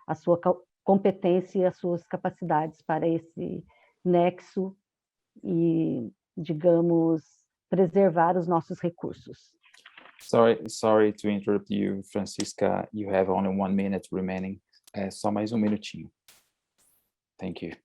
a sua competência e as suas capacidades para esse nexo e, digamos, preservar os nossos recursos. Sorry to interrupt you, Francisca. You have only 1 minute remaining. Só mais um minutinho. Thank you.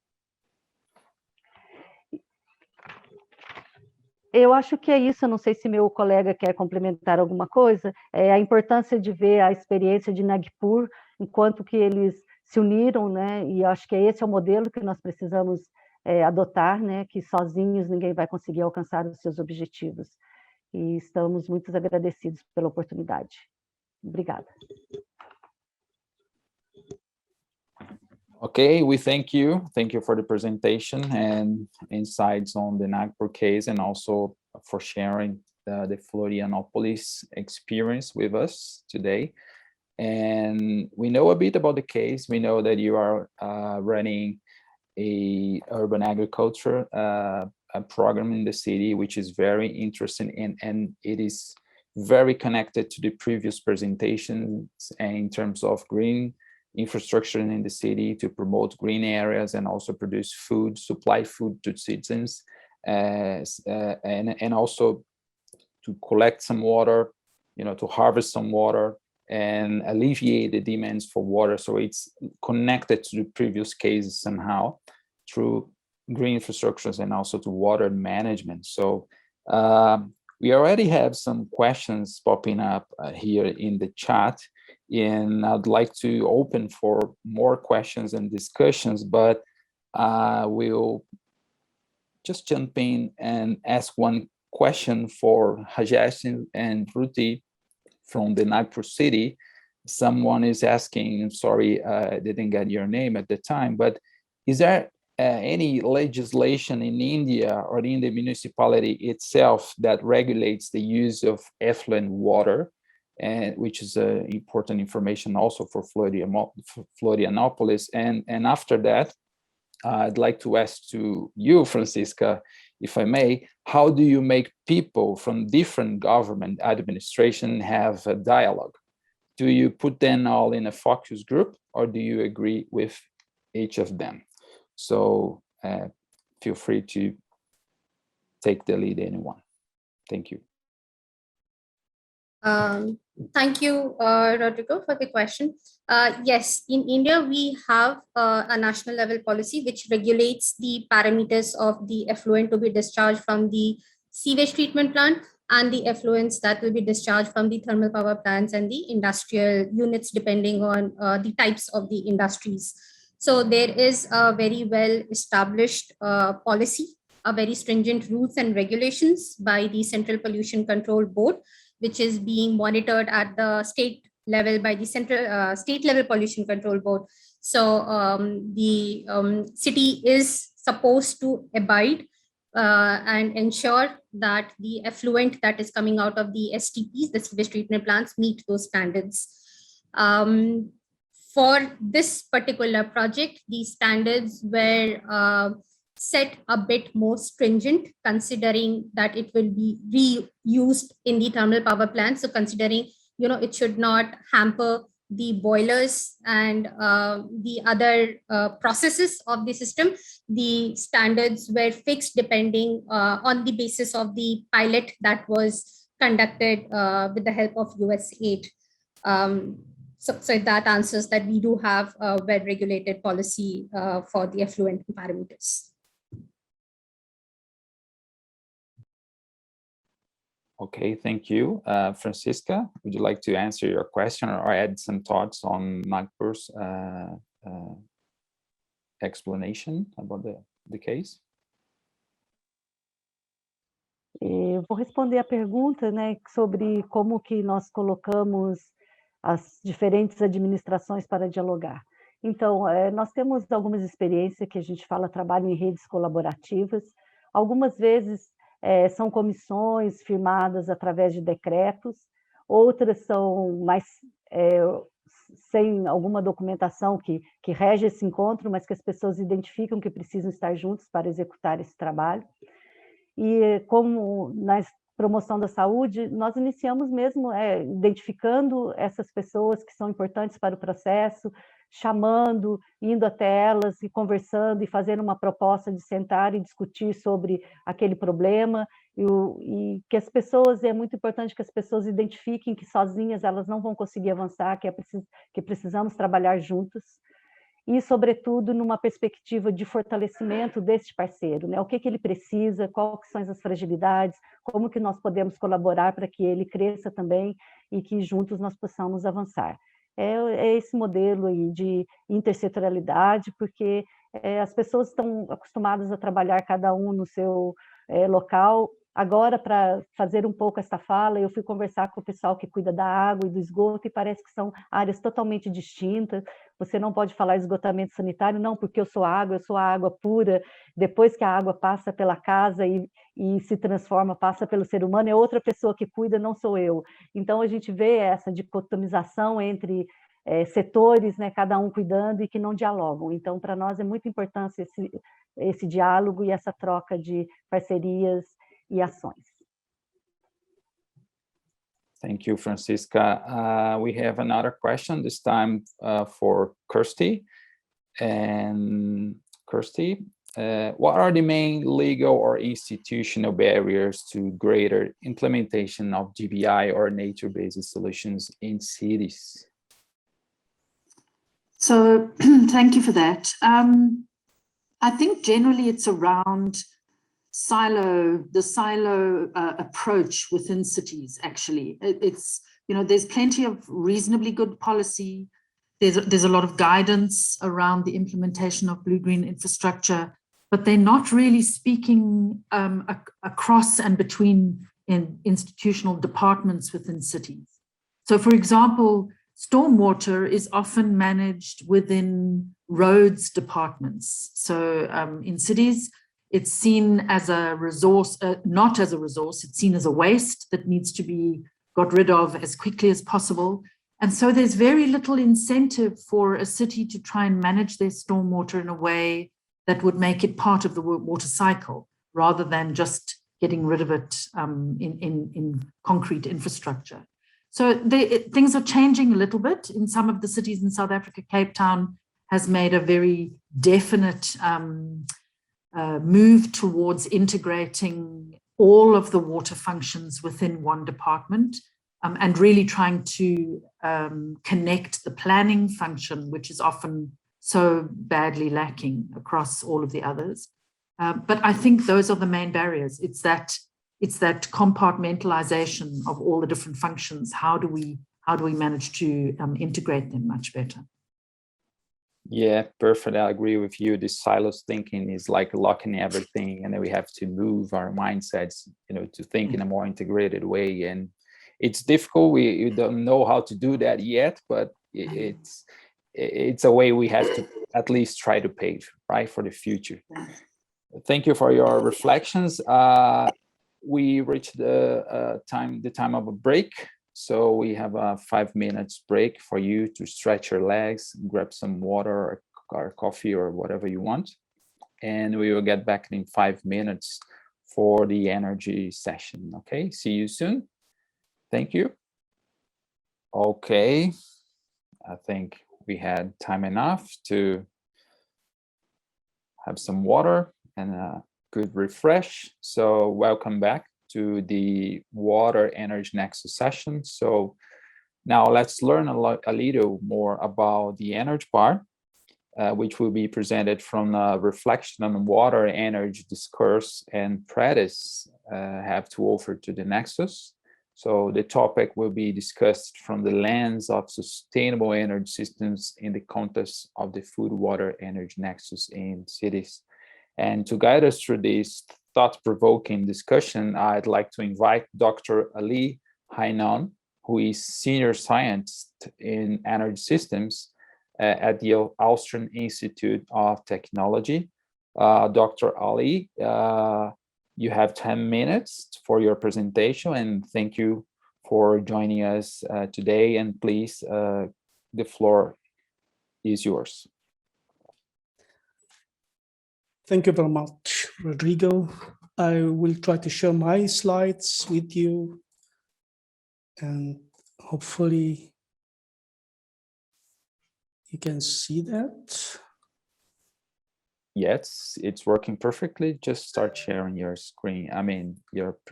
Eu acho que é isso, eu não sei se meu colega quer complementar alguma coisa, a importância de ver a experiência de Nagpur, enquanto que eles se uniram, né, e acho que esse é o modelo que nós precisamos adotar, né, que sozinhos ninguém vai conseguir alcançar os seus objetivos. E estamos muito agradecidos pela oportunidade. Obrigada. Okay, we thank you. Thank you for the presentation and insights on the Nagpur case, and also for sharing the Florianopolis experience with us today. And we know a bit about the case. We know that you are running a urban agriculture a program in the city, which is very interesting, and it is very connected to the previous presentations in terms of green infrastructure in the city to promote green areas and also produce food, supply food to citizens, and also to collect some water, to harvest some water and alleviate the demands for water. So it's connected to the previous cases somehow through green infrastructures and also to water management. So we already have some questions popping up here in the chat, and I'd like to open for more questions and discussions, but we'll just jump in and ask one question for Rajesh and Ruti from the Nagpur city. Someone is asking, I'm sorry, I didn't get your name at the time, but is there any legislation in India or in the municipality itself that regulates the use of effluent water, and which is important information also for Florianopolis? And after that, I'd like to ask to you, Francisca, if I may, how do you make people from different government administration have a dialogue? Do you put them all in a focus group, or do you agree with each of them? So feel free to take the lead, anyone. Thank you. Thank you, Rodrigo, for the question. Yes, in India, we have a national level policy which regulates the parameters of the effluent to be discharged from the sewage treatment plant and the effluents that will be discharged from the thermal power plants and the industrial units, depending on the types of the industries. So there is a very well established policy, a very stringent rules and regulations by the Central Pollution Control Board, which is being monitored at the state level by the Central State Level Pollution Control Board. So the city is supposed to abide and ensure that the effluent that is coming out of the STPs, the sewage treatment plants, meet those standards. For this particular project, the standards were set a bit more stringent, considering that it will be reused in the thermal power plant. So considering, it should not hamper the boilers and the other processes of the system. The standards were fixed depending on the basis of the pilot that was conducted with the help of US aid. So that answers that we do have a well-regulated policy for the effluent parameters. Okay, thank you. Francisca, would you like to answer your question or add some thoughts on Nagpur's explanation about the case? Eu vou responder a pergunta, né, sobre como que nós colocamos as diferentes administrações para dialogar. Então, nós temos algumas experiências que a gente fala trabalho em redes colaborativas. Algumas vezes são comissões firmadas através de decretos, outras são mais sem alguma documentação que rege esse encontro, mas que as pessoas identificam que precisam estar juntos para executar esse trabalho. E como na promoção da saúde, nós iniciamos mesmo identificando essas pessoas que são importantes para o processo, chamando, indo até elas e conversando e fazendo uma proposta de sentar e discutir sobre aquele problema, e que as pessoas, é muito importante que as pessoas identifiquem que sozinhas elas não vão conseguir avançar, que precisamos trabalhar juntos, e, sobretudo, numa perspectiva de fortalecimento deste parceiro, né? O que ele precisa, quais são as fragilidades, como que nós podemos colaborar para que ele cresça também e que juntos nós possamos avançar. É esse modelo aí de intersetorialidade, porque as pessoas estão acostumadas a trabalhar cada um no seu local. Agora, para fazer um pouco essa fala, eu fui conversar com o pessoal que cuida da água e do esgoto, e parece que são áreas totalmente distintas. Você não pode falar esgotamento sanitário, não, porque eu sou a água pura, depois que a água passa pela casa e se transforma, passa pelo ser humano, é outra pessoa que cuida, não sou eu. Então, a gente vê essa dicotomização entre setores, né, cada um cuidando e que não dialogam. Então, para nós é muito importante esse diálogo e essa troca de parcerias e ações. Thank you, Francisca. We have another question, this time for Kirsty. And Kirsty, what are the main legal or institutional barriers to greater implementation of GBI or nature-based solutions in cities? So thank you for that. I think generally it's around the silo approach within cities, actually. It's, you know, there's plenty of reasonably good policy. There's a lot of guidance around the implementation of blue-green infrastructure, but they're not really speaking across and between institutional departments within cities. So for example, stormwater is often managed within roads departments. So in cities, it's seen as a resource, not as a resource, it's seen as a waste that needs to be got rid of as quickly as possible. And so there's very little incentive for a city to try and manage their stormwater in a way that would make it part of the water cycle, rather than just getting rid of it in concrete infrastructure. So things are changing a little bit in some of the cities in South Africa. Cape Town has made a very definite move towards integrating all of the water functions within one department, and really trying to connect the planning function, which is often so badly lacking across all of the others. But I think those are the main barriers. It's that compartmentalization of all the different functions. How do we manage to integrate them much better? Yeah, perfect. I agree with you. This silos thinking is like locking everything, and then we have to move our mindsets, you know, to think in a more integrated way. And it's difficult. We don't know how to do that yet, but it's a way we have to at least try to pave, right, for the future. Thank you for your reflections. We reached the time of a break. So we have a 5 minutes break for you to stretch your legs, grab some water or coffee or whatever you want. And we will get back in 5 minutes for the energy session. Okay, see you soon. Thank you. Okay, I think we had time enough to have some water and a good refresh. So welcome back to the Water Energy Nexus session. So now let's learn a little more about the energy part, which will be presented from a reflection on water energy discourse and practice have to offer to the Nexus. So the topic will be discussed from the lens of sustainable energy systems in the context of the food, water, energy nexus in cities. And to guide us through this thought-provoking discussion, I'd like to invite Dr. Ali Hainan, who is Senior Scientist in Energy Systems at the Austrian Institute of Technology. Dr. Ali, you have 10 minutes for your presentation, and thank you for joining us today. And please, the floor is yours. Thank you very much, Rodrigo. I will try to share my slides with you, and hopefully you can see that. Yes, it's working perfectly. Just start sharing your screen. I mean,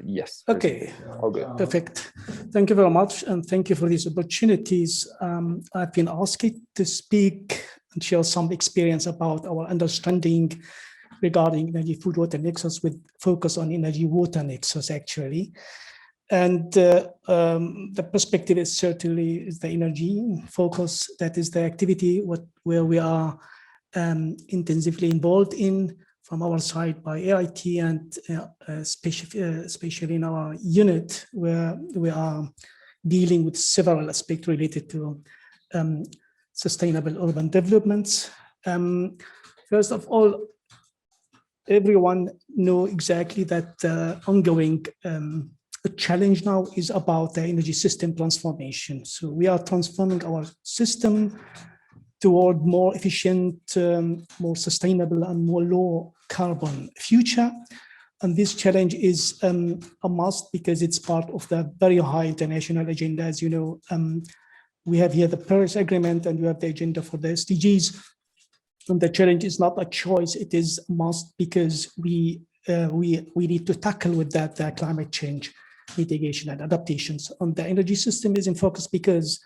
yes. Okay, all good. Perfect. Thank you very much, and thank you for these opportunities. I've been asked to speak and share some experience about our understanding regarding energy food water nexus, with focus on energy water nexus actually. And the perspective is certainly the energy focus. That is the activity where we are intensively involved in from our side by AIT, and especially in our unit, where we are dealing with several aspects related to sustainable urban developments. First of all, everyone know exactly that ongoing the challenge now is about the energy system transformation. So we are transforming our system toward more efficient, more sustainable, and more low carbon future. And this challenge is a must because it's part of the very high international agenda. As you know, we have here the Paris Agreement and we have the agenda for the SDGs. And the challenge is not a choice, it is a must because we need to tackle with that climate change mitigation and adaptations. And the energy system is in focus because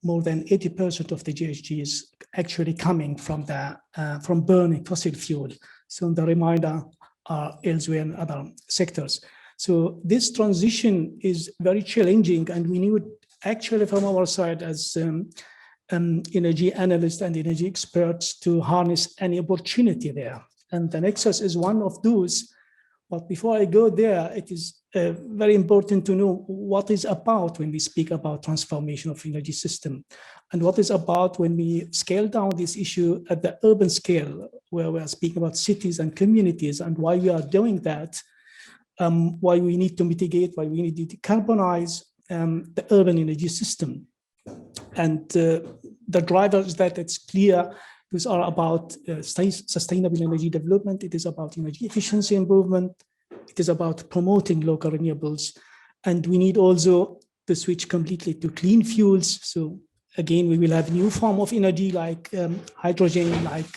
more than 80% of the GHG is actually coming from burning fossil fuel. So the remainder are elsewhere in other sectors. So this transition is very challenging, and we need actually from our side as energy analysts and energy experts to harness any opportunity there. And the NEXUS is one of those. But before I go there, it is very important to know what is about when we speak about transformation of energy system, and what is about when we scale down this issue at the urban scale, where we are speaking about cities and communities, and why we are doing that, why we need to mitigate, why we need to decarbonize the urban energy system. And the drivers that it's clear, these are about sustainable energy development. It is about energy efficiency improvement. It is about promoting local renewables. And we need also to switch completely to clean fuels. So again, we will have new form of energy like hydrogen, like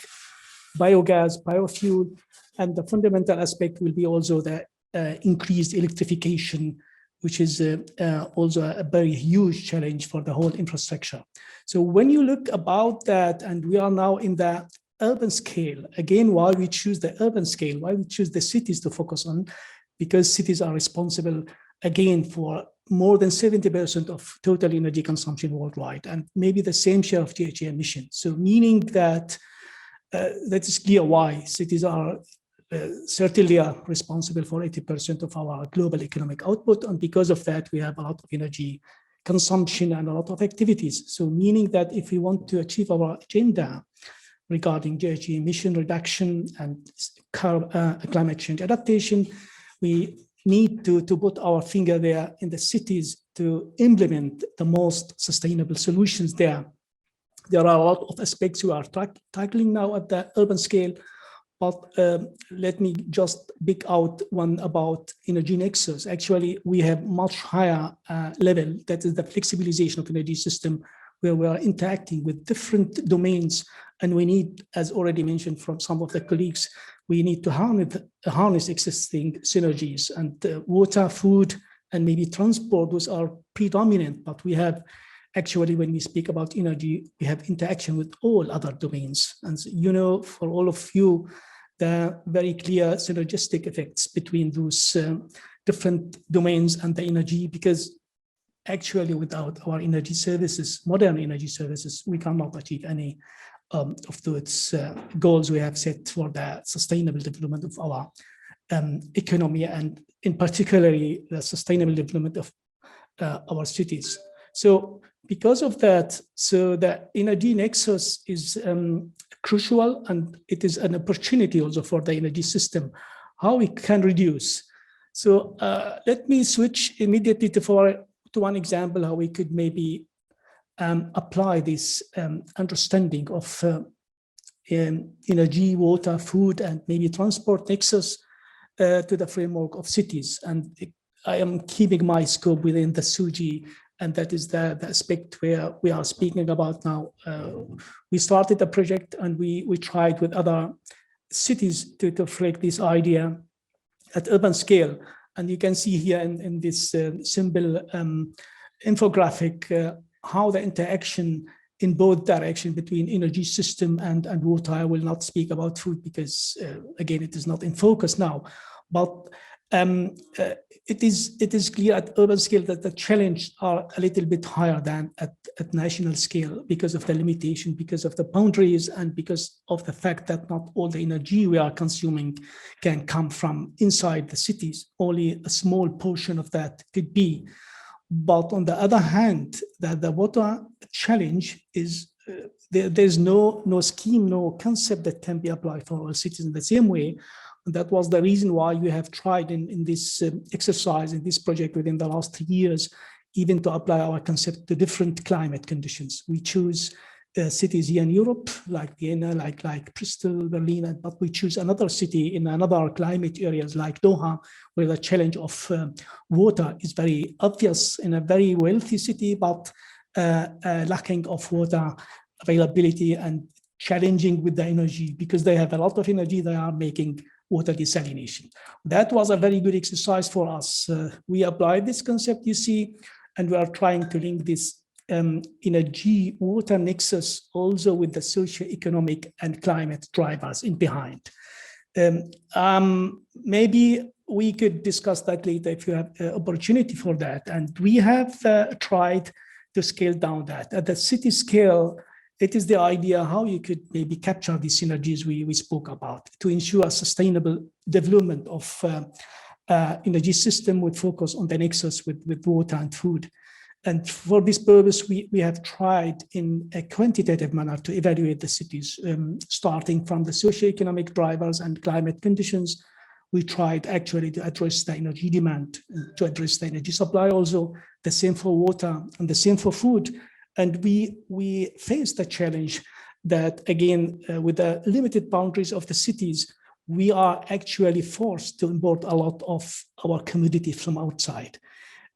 biogas, biofuel. And the fundamental aspect will be also the increased electrification, which is also a very huge challenge for the whole infrastructure. So when you look about that, and we are now in the urban scale, again, why we choose the urban scale, why we choose the cities to focus on, because cities are responsible, again, for more than 70% of total energy consumption worldwide, and maybe the same share of GHG emissions. So meaning that that is clear why cities are certainly are responsible for 80% of our global economic output. And because of that, we have a lot of energy consumption and a lot of activities. So meaning that if we want to achieve our agenda regarding GHG emission reduction and climate change adaptation, we need to put our finger there in the cities to implement the most sustainable solutions there. There are a lot of aspects we are tackling now at the urban scale. But let me just pick out one about energy nexus. Actually, we have much higher level, that is the flexibilization of energy system, where we are interacting with different domains. And we need, as already mentioned from some of the colleagues, we need to harness existing synergies. And water, food, and maybe transport, those are predominant. But we have, actually, when we speak about energy, we have interaction with all other domains. And you know, for all of you, the very clear synergistic effects between those different domains and the energy, because actually without our energy services, modern energy services, we cannot achieve any of those goals we have set for the sustainable development of our economy, and in particularly the sustainable development of our cities. So because of that, so the energy nexus is crucial, and it is an opportunity also for the energy system, how we can reduce. So let me switch immediately to one example, how we could maybe apply this understanding of energy, water, food, and maybe transport nexus to the framework of cities. And I am keeping my scope within the SUGI, and that is the aspect where we are speaking about now. We started a project, and we tried with other cities to reflect this idea at urban scale. And you can see here in this symbol infographic how the interaction in both directions between energy system and water. I will not speak about food because again, it is not in focus now. But it is clear at urban scale that the challenges are a little bit higher than at national scale, because of the limitation, because of the boundaries, and because of the fact that not all the energy we are consuming can come from inside the cities. Only a small portion of that could be. But on the other hand, the water challenge is there's no scheme, no concept that can be applied for all cities in the same way. And that was the reason why we have tried in this exercise, in this project within the last 3 years, even to apply our concept to different climate conditions. We choose cities here in Europe, like Vienna, like Bristol, Berlin, but we choose another city in another climate areas like Doha, where the challenge of water is very obvious in a very wealthy city, but lacking of water availability and challenging with the energy, because they have a lot of energy, they are making water desalination. That was a very good exercise for us. We applied this concept, you see, and we are trying to link this energy water nexus also with the socioeconomic and climate drivers in behind. Maybe we could discuss that later if you have opportunity for that. And we have tried to scale down that. At the city scale, it is the idea how you could maybe capture these synergies we spoke about to ensure sustainable development of energy system with focus on the nexus with water and food. And for this purpose, we have tried in a quantitative manner to evaluate the cities, starting from the socioeconomic drivers and climate conditions. We tried actually to address the energy demand, to address the energy supply also, the same for water and the same for food. And we faced the challenge that, again, with the limited boundaries of the cities, we are actually forced to import a lot of our commodities from outside.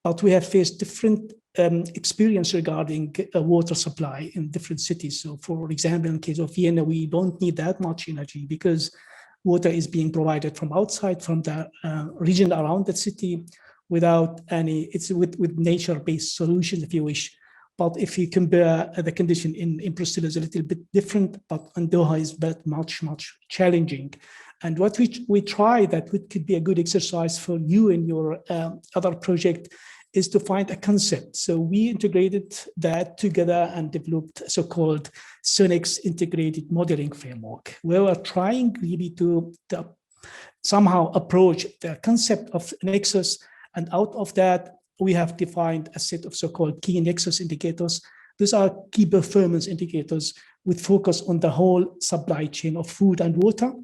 But we have faced different experience regarding water supply in different cities. So for example, in case of Vienna, we don't need that much energy because water is being provided from outside, from the region around the city without any, it's with nature-based solutions, if you wish. But if you compare the condition in Bristol is a little bit different, but in Doha is much challenging. And what we try that could be a good exercise for you in your other project is to find a concept. So we integrated that together and developed a so-called SONIX integrated modeling framework, where we're trying really to somehow approach the concept of Nexus. And out of that, we have defined a set of so-called key Nexus indicators. These are key performance indicators with focus on the whole supply chain of food and water.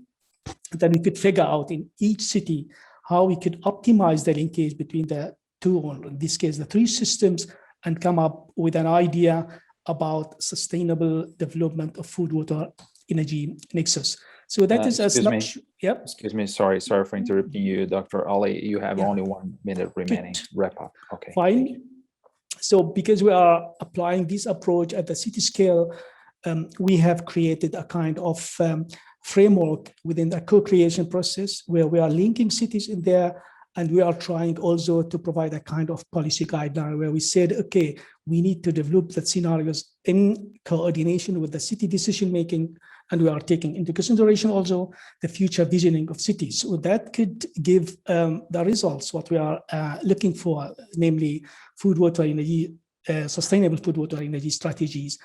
Then we could figure out in each city how we could optimize the linkage between the two, or in this case, the three systems, and come up with an idea about sustainable development of food, water, energy nexus. So that is a snapshot. Yep. Excuse me. Sorry for interrupting you, Dr. Ali. You have only 1 minute remaining. Good. Wrap up. Okay. Fine. So because we are applying this approach at the city scale, we have created a kind of framework within the co-creation process where we are linking cities in there. And we are trying also to provide a kind of policy guideline where we said, okay, we need to develop the scenarios in coordination with the city decision-making, and we are taking into consideration also the future visioning of cities. So that could give the results, what we are looking for, namely food, water, energy, sustainable food, water, energy strategies,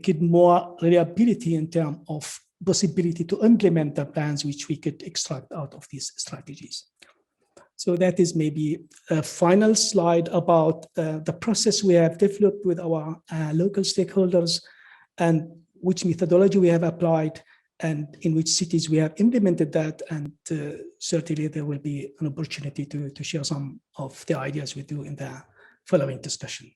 give more reliability in terms of possibility to implement the plans which we could extract out of these strategies. So that is maybe a final slide about the process we have developed with our local stakeholders and which methodology we have applied and in which cities we have implemented that. And certainly there will be an opportunity to share some of the ideas with you in the following discussion.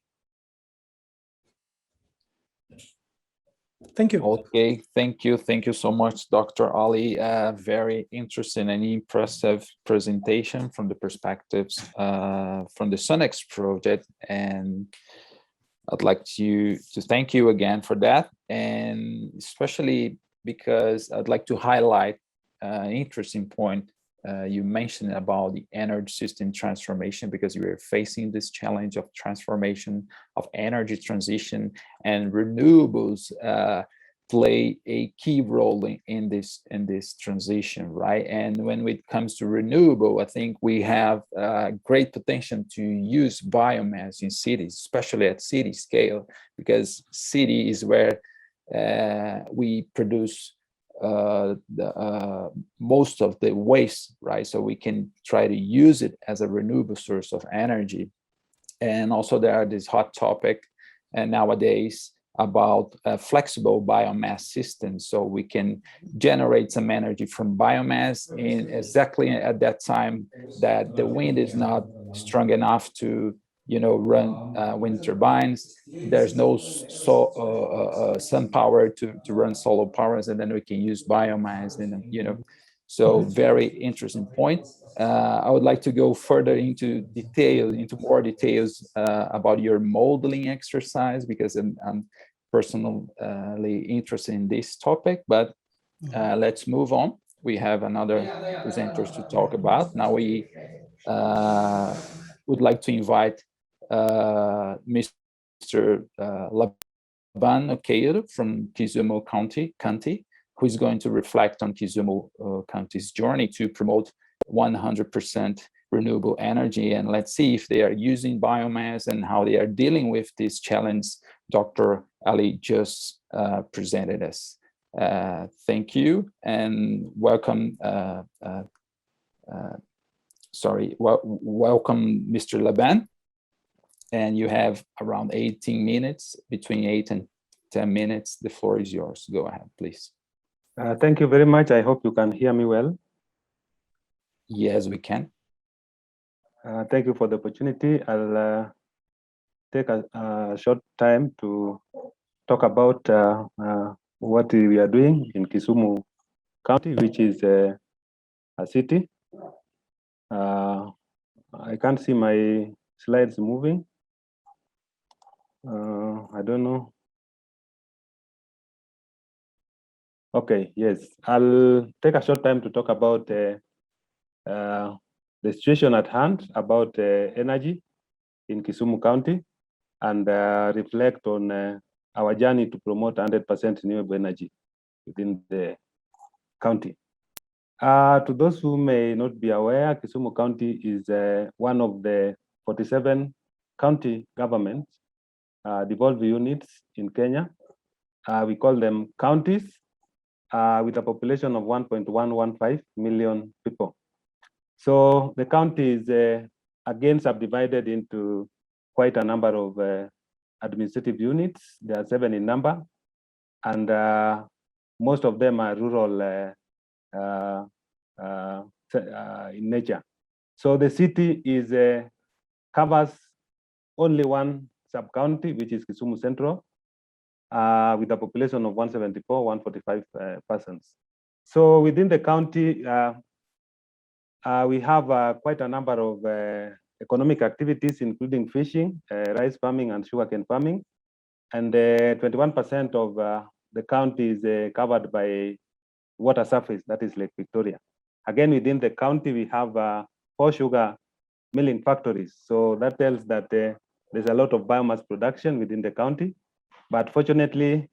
Thank you. Okay, thank you. Thank you so much, Dr. Ali. Very interesting and impressive presentation from the perspectives from the SONIX project. And I'd like to thank you again for that. And especially because I'd like to highlight an interesting point you mentioned about the energy system transformation, because we are facing this challenge of transformation of energy transition, and renewables play a key role in this transition, right? And when it comes to renewable, I think we have great potential to use biomass in cities, especially at city scale, because city is where we produce most of the waste, right? So we can try to use it as a renewable source of energy. And also there are this hot topic and nowadays about flexible biomass systems. So we can generate some energy from biomass in exactly at that time that the wind is not strong enough to, run wind turbines. There's no sun power to run solar powers, and then we can use biomass, and so very interesting point. I would like to go further into more details about your modeling exercise, because I'm personally interested in this topic, but let's move on. We have another presenters to talk about. Now we would like to invite Mr. Laban Okeiro from Kisumu County, who is going to reflect on Kisumu County's journey to promote 100% renewable energy. And let's see if they are using biomass and how they are dealing with this challenge Dr. Ali just presented us. Thank you and welcome. Welcome, Mr. Laban. And you have around 18 minutes, between 8 and 10 minutes. The floor is yours. Go ahead, please. Thank you very much. I hope you can hear me well. Yes, we can. Thank you for the opportunity. I'll take a short time to talk about what we are doing in Kisumu County, which is a city. I can't see my slides moving. I don't know. Okay, yes, I'll take a short time to talk about the situation at hand about energy in Kisumu County, and reflect on our journey to promote 100% renewable energy within the county. To those who may not be aware, Kisumu County is one of the 47 county governments devolved units in Kenya. We call them counties with a population of 1.115 million people. So the county is again subdivided into quite a number of administrative units. There are 7 in number, and most of them are rural in nature. So the city covers only one sub-county, which is Kisumu Central, with a population of 145 persons. So within the county, we have quite a number of economic activities, including fishing, rice farming, and sugarcane farming. And 21% of the county is covered by water surface, that is Lake Victoria. Again, within the county, we have 4 sugar milling factories. So that tells that there's a lot of biomass production within the county. But fortunately,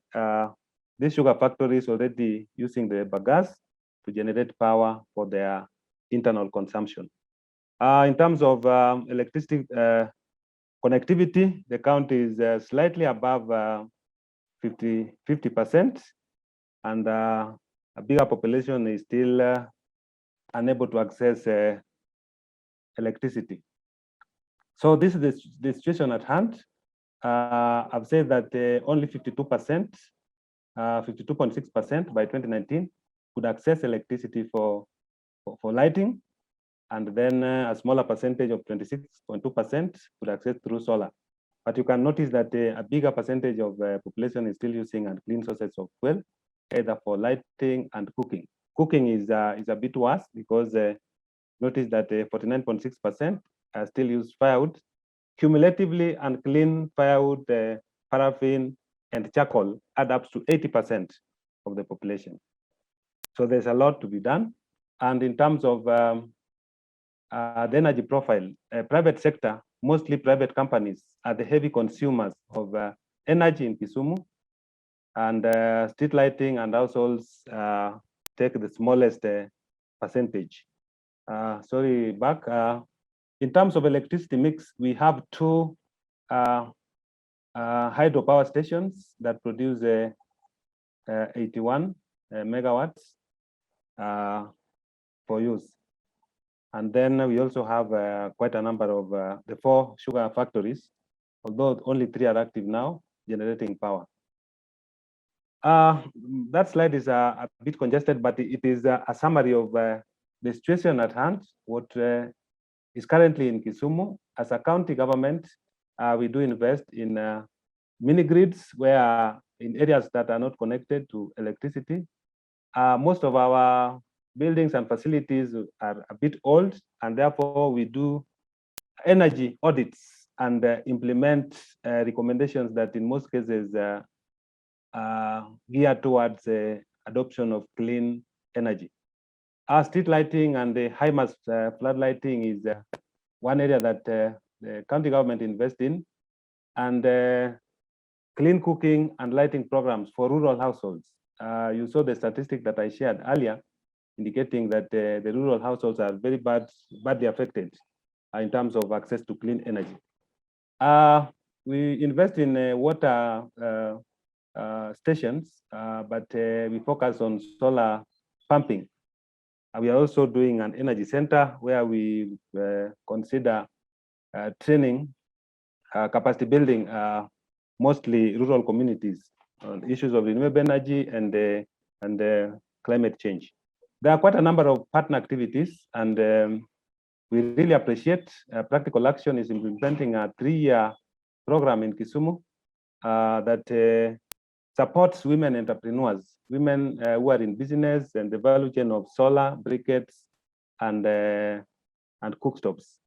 these sugar factories already using the bagasse to generate power for their internal consumption. In terms of electricity connectivity, the county is slightly above 50%, and a bigger population is still unable to access electricity. So this is the situation at hand. I've said that only 52%, 52.6% by 2019 could access electricity for lighting, and then a smaller percentage of 26.2% could access through solar. But you can notice that a bigger percentage of the population is still using unclean sources of fuel, either for lighting and cooking. Cooking is a bit worse, because notice that 49.6% still use firewood. Cumulatively, unclean firewood, paraffin, and charcoal add up to 80% of the population. So there's a lot to be done. And in terms of the energy profile, private sector, mostly private companies, are the heavy consumers of energy in Kisumu, and street lighting and households take the smallest percentage. Sorry, back. In terms of electricity mix, we have 2 hydropower stations that produce 81 megawatts for use. And then we also have quite a number of the 4 sugar factories, although only 3 are active now, generating power. That slide is a bit congested, but it is a summary of the situation at hand, what is currently in Kisumu. As a county government, we do invest in mini grids where in areas that are not connected to electricity. Most of our buildings and facilities are a bit old, and therefore we do energy audits and implement recommendations that in most cases geared towards adoption of clean energy. Our street lighting and the high mast flood lighting is one area that the county government invests in, and clean cooking and lighting programs for rural households. You saw the statistic that I shared earlier, indicating that the rural households are very badly affected in terms of access to clean energy. We invest in water stations, but we focus on solar pumping. We are also doing an energy center where we consider training, capacity building, mostly rural communities on issues of renewable energy and climate change. There are quite a number of partner activities, and we really appreciate Practical Action is implementing a 3-year program in Kisumu that supports women entrepreneurs, women who are in business and the value chain of solar, briquettes, and cookstoves.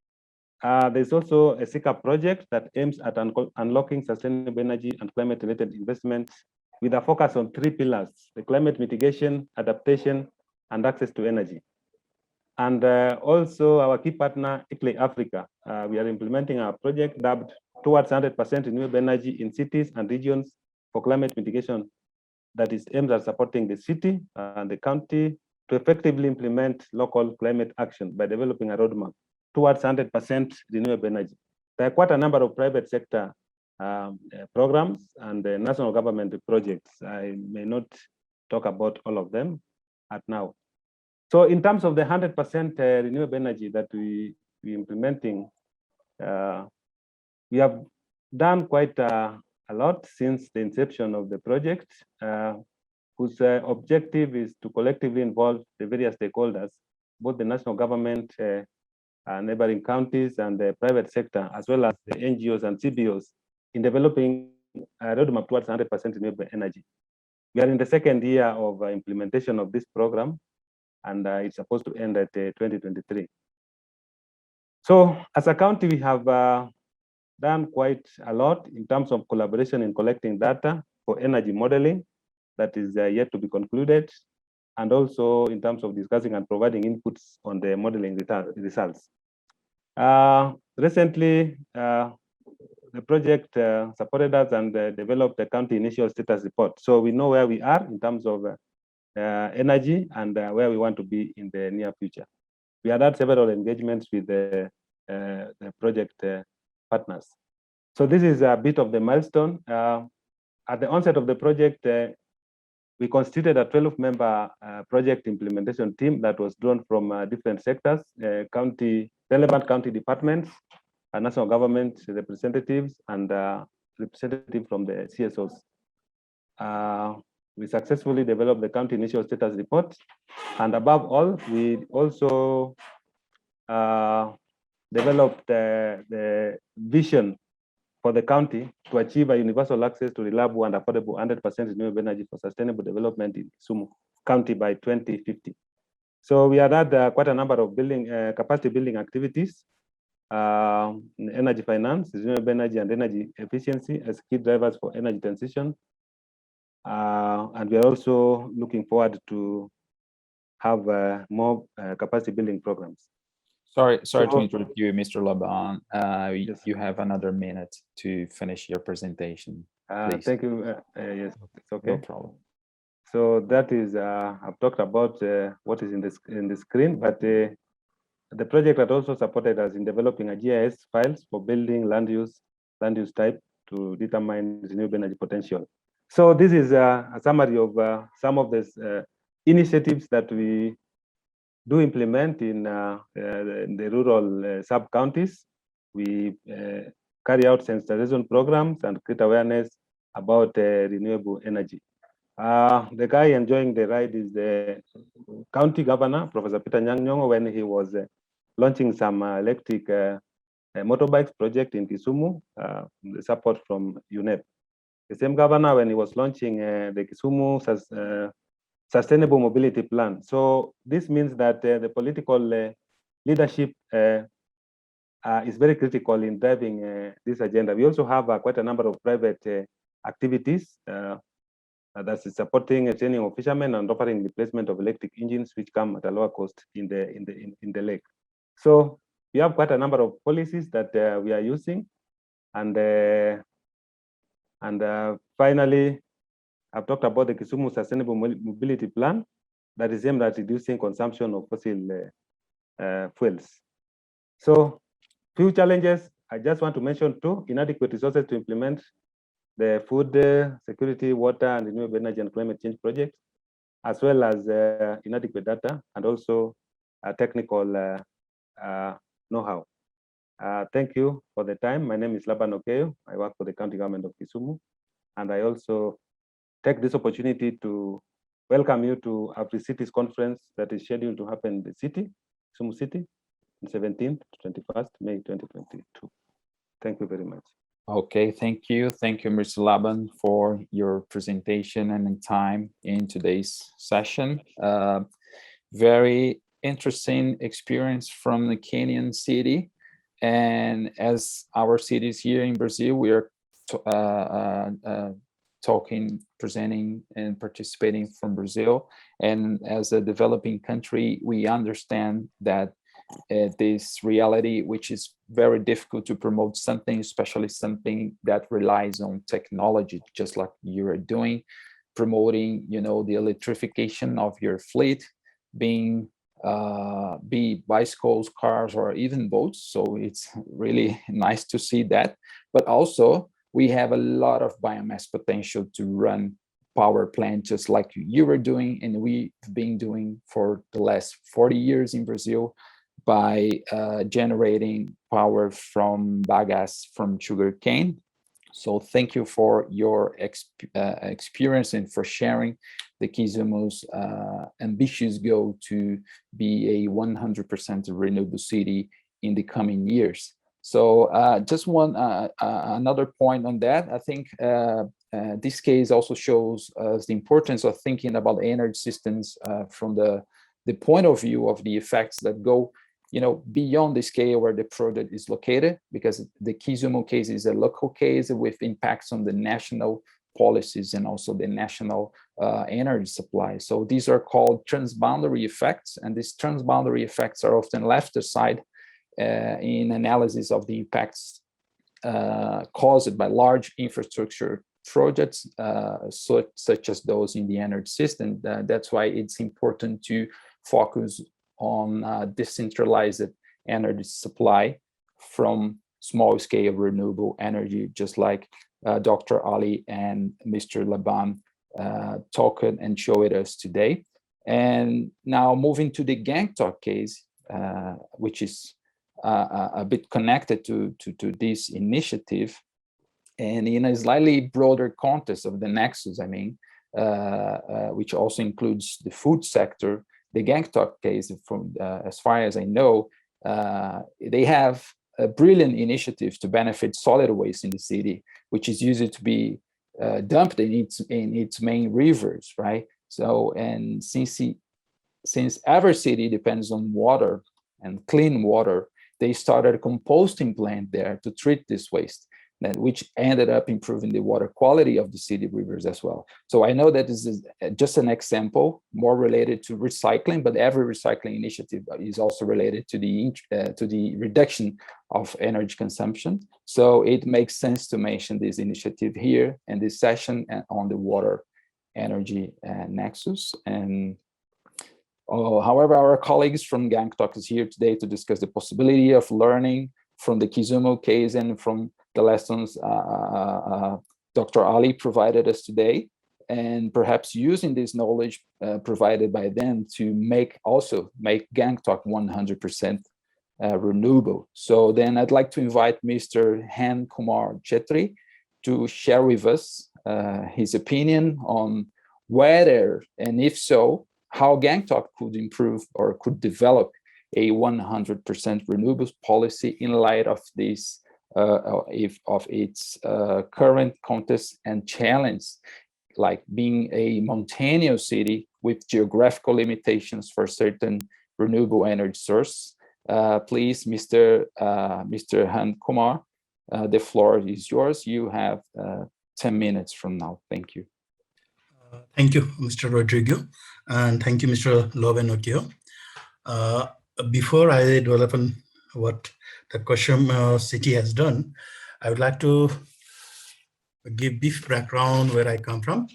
There's also a SICA project that aims at unlocking sustainable energy and climate-related investments with a focus on 3 pillars: the climate mitigation, adaptation, and access to energy. And also our key partner, ICLEI Africa. We are implementing a project dubbed Towards 100% Renewable Energy in Cities and Regions for Climate Mitigation that is aimed at supporting the city and the county to effectively implement local climate action by developing a roadmap towards 100% renewable energy. There are quite a number of private sector programs and national government projects. I may not talk about all of them at now. So in terms of the 100% renewable energy that we implementing, we have done quite a lot since the inception of the project, whose objective is to collectively involve the various stakeholders, both the national government, neighboring counties, and the private sector, as well as the NGOs and CBOs, in developing a roadmap towards 100% renewable energy. We are in the 2nd year of implementation of this program, and it's supposed to end at 2023. So as a county, we have done quite a lot in terms of collaboration in collecting data for energy modeling that is yet to be concluded, and also in terms of discussing and providing inputs on the modeling results. Recently, the project supported us and developed the county initial status report. So we know where we are in terms of energy and where we want to be in the near future. We had several engagements with the project partners. So this is a bit of the milestone. At the onset of the project, we constituted a 12-member project implementation team that was drawn from different sectors, relevant county departments, national government representatives, and representatives from the CSOs. We successfully developed the county initial status report. And above all, we also developed the vision for the county to achieve a universal access to reliable and affordable 100% renewable energy for sustainable development in Kisumu County by 2050. So we have had quite a number of capacity building activities, energy finance, renewable energy, and energy efficiency as key drivers for energy transition. And we are also looking forward to have more capacity building programs. Sorry to interrupt you, Mr. Laban. Yes. You have another minute to finish your presentation. Thank you. Yes, it's okay. No problem. So that is, I've talked about what is in the screen, but the project had also supported us in developing a GIS files for building land use type to determine renewable energy potential. So this is a summary of some of these initiatives that we do implement in the rural sub-counties. We carry out sensitization programs and create awareness about renewable energy. The guy enjoying the ride is the county governor, Professor Peter Nyang'nyong'o, when he was launching some electric motorbikes project in Kisumu, the support from UNEP. The same governor when he was launching the Kisumu Sustainable Mobility Plan. So this means that the political leadership is very critical in driving this agenda. We also have quite a number of private activities that is supporting training of fishermen and offering replacement of electric engines, which come at a lower cost in the lake. So we have quite a number of policies that we are using, and finally, I've talked about the Kisumu Sustainable Mobility Plan that is aimed at reducing consumption of fossil fuels. So, few challenges. I just want to mention two: inadequate resources to implement the food security, water, and renewable energy and climate change projects, as well as inadequate data and also technical know-how. Thank you for the time. My name is Laban Okeyo. I work for the county government of Kisumu, and I also take this opportunity to welcome you to AfriCities conference that is scheduled to happen in the city, Kisumu City, on 17th to 21st May 2022. Thank you very much. Okay, thank you. Thank you, Mr. Laban, for your presentation and time in today's session. Very interesting experience from the Kenyan city. And as our cities here in Brazil, we are talking, presenting, and participating from Brazil. And as a developing country, we understand that this reality, which is very difficult to promote something, especially something that relies on technology, just like you are doing, promoting, you know, the electrification of your fleet, be bicycles, cars, or even boats. So it's really nice to see that. But also, we have a lot of biomass potential to run power plant, just like you were doing, and we've been doing for the last 40 years in Brazil, by generating power from bagasse from sugarcane. So thank you for your experience and for sharing the Kizumu's ambitious goal to be a 100% renewable city in the coming years. So just another point on that, I think this case also shows us the importance of thinking about energy systems from the point of view of the effects that go, you know, beyond the scale where the project is located, because the Kisumu case is a local case with impacts on the national policies and also the national energy supply. So these are called transboundary effects, and these transboundary effects are often left aside in analysis of the impacts caused by large infrastructure projects, such as those in the energy system. That's why it's important to focus on decentralized energy supply from small-scale renewable energy, just like Dr. Ali and Mr. Laban talked and showed us today. And now moving to the Gangtok case, which is a bit connected to this initiative, and in a slightly broader context of the NEXUS, I mean, which also includes the food sector. The Gangtok case, from as far as I know, they have a brilliant initiative to benefit solid waste in the city, which is used to be dumped in its main rivers, right? So, and since every city depends on water and clean water, they started a composting plant there to treat this waste, which ended up improving the water quality of the city rivers as well. So I know that this is just an example more related to recycling, but every recycling initiative is also related to the reduction of energy consumption. So it makes sense to mention this initiative here in this session on the water energy nexus. And however, our colleagues from Gangtok is here today to discuss the possibility of learning from the Kisumu case and from the lessons Dr. Ali provided us today, and perhaps using this knowledge provided by them to make Gangtok 100% renewable. So then I'd like to invite Mr. Han Kumar Chetri to share with us his opinion on whether, and if so, how Gangtok could improve or could develop a 100% renewables policy in light of this, of its current context and challenge, like being a mountainous city with geographical limitations for certain renewable energy source. Please, Mr. Han Kumar, the floor is yours. You have 10 minutes from now. Thank you. Thank you, Mr. Rodrigo, and thank you, Mr. Lovenotio. Before I develop on what the Koshum city has done, I would like to give brief background where I come from.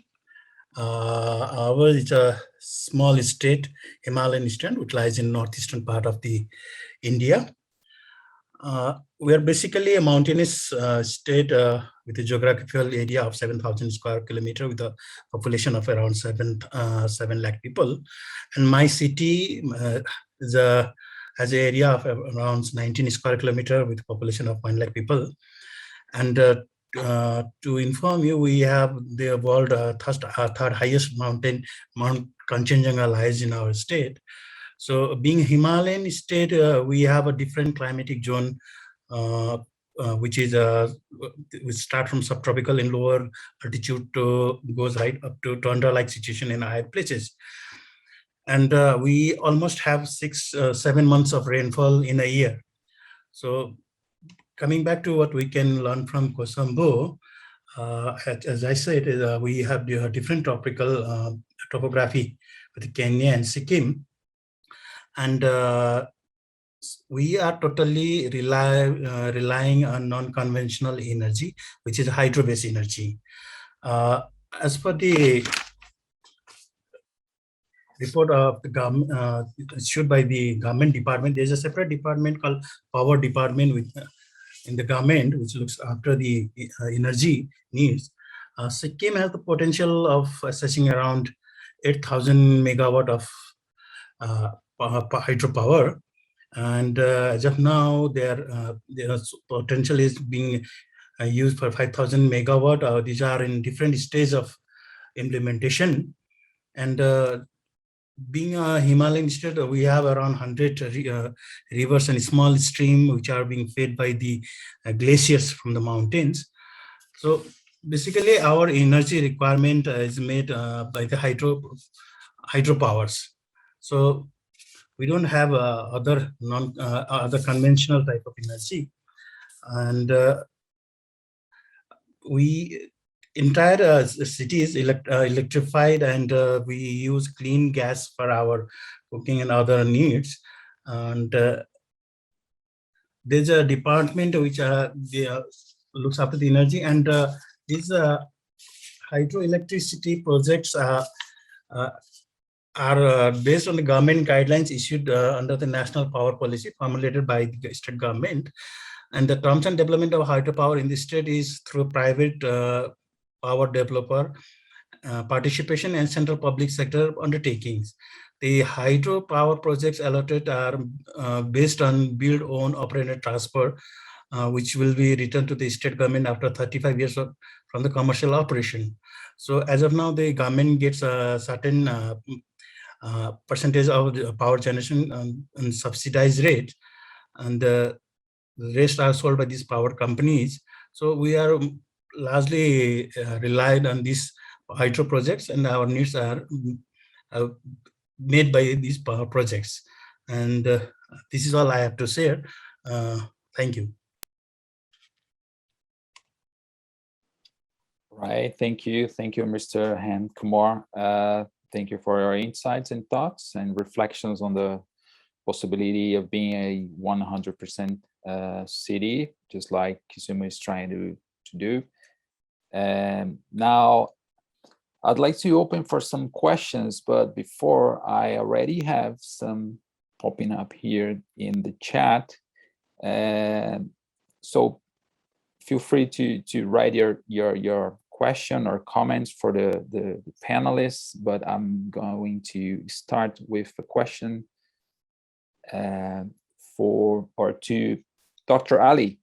Ours is a small state, Himalayan state, which lies in northeastern part of the India. We are basically a mountainous state with a geographical area of 7,000 square kilometer with a population of around 7 lakh people. And my city has an area of around 19 square kilometer with a population of 1 lakh people. And to inform you, we have the world third highest mountain, Mount Kanchenjunga, lies in our state. So being Himalayan state, we have a different climatic zone, which is we start from subtropical in lower altitude to goes right up to tundra-like situation in high places. And we almost have 7 months of rainfall in a year. So coming back to what we can learn from Kosambo, as I said, we have different tropical topography with Kenya and Sikkim. And we are totally relying on non-conventional energy, which is hydro-based energy. As per the report of the government issued by the government department, there's a separate department called Power Department in the government, which looks after the energy needs. Sikkim has the potential of assessing around 8,000 megawatt of hydropower, and as of now, their potential is being used for 5,000 megawatt. These are in different stages of implementation, and being a Himalayan state, we have around 100 rivers and small streams which are being fed by the glaciers from the mountains. So basically, our energy requirement is made by the hydropowers. So we don't have other conventional type of energy, and we entire city is electrified, and we use clean gas for our cooking and other needs. And there's a department which looks after the energy, and these hydroelectricity projects are based on the government guidelines issued under the national power policy formulated by the state government. And the terms and development of hydropower in the state is through private power developer participation and central public sector undertakings. The hydropower projects allotted are based on build, own, operate, and transfer, which will be returned to the state government after 35 years from the commercial operation. So as of now, the government gets a certain percentage of the power generation on subsidized rate, and the rest are sold by these power companies. So we are largely relied on these hydro projects, and our needs are made by these power projects. And this is all I have to say. Thank you. Right, thank you, Mr. Han Kumar. Thank you for your insights and thoughts and reflections on the possibility of being a 100% city, just like Kisumu is trying to do. And now I'd like to open for some questions, but before, I already have some popping up here in the chat. So feel free to write your question or comments for the panelists, but I'm going to start with a question to Dr. Ali,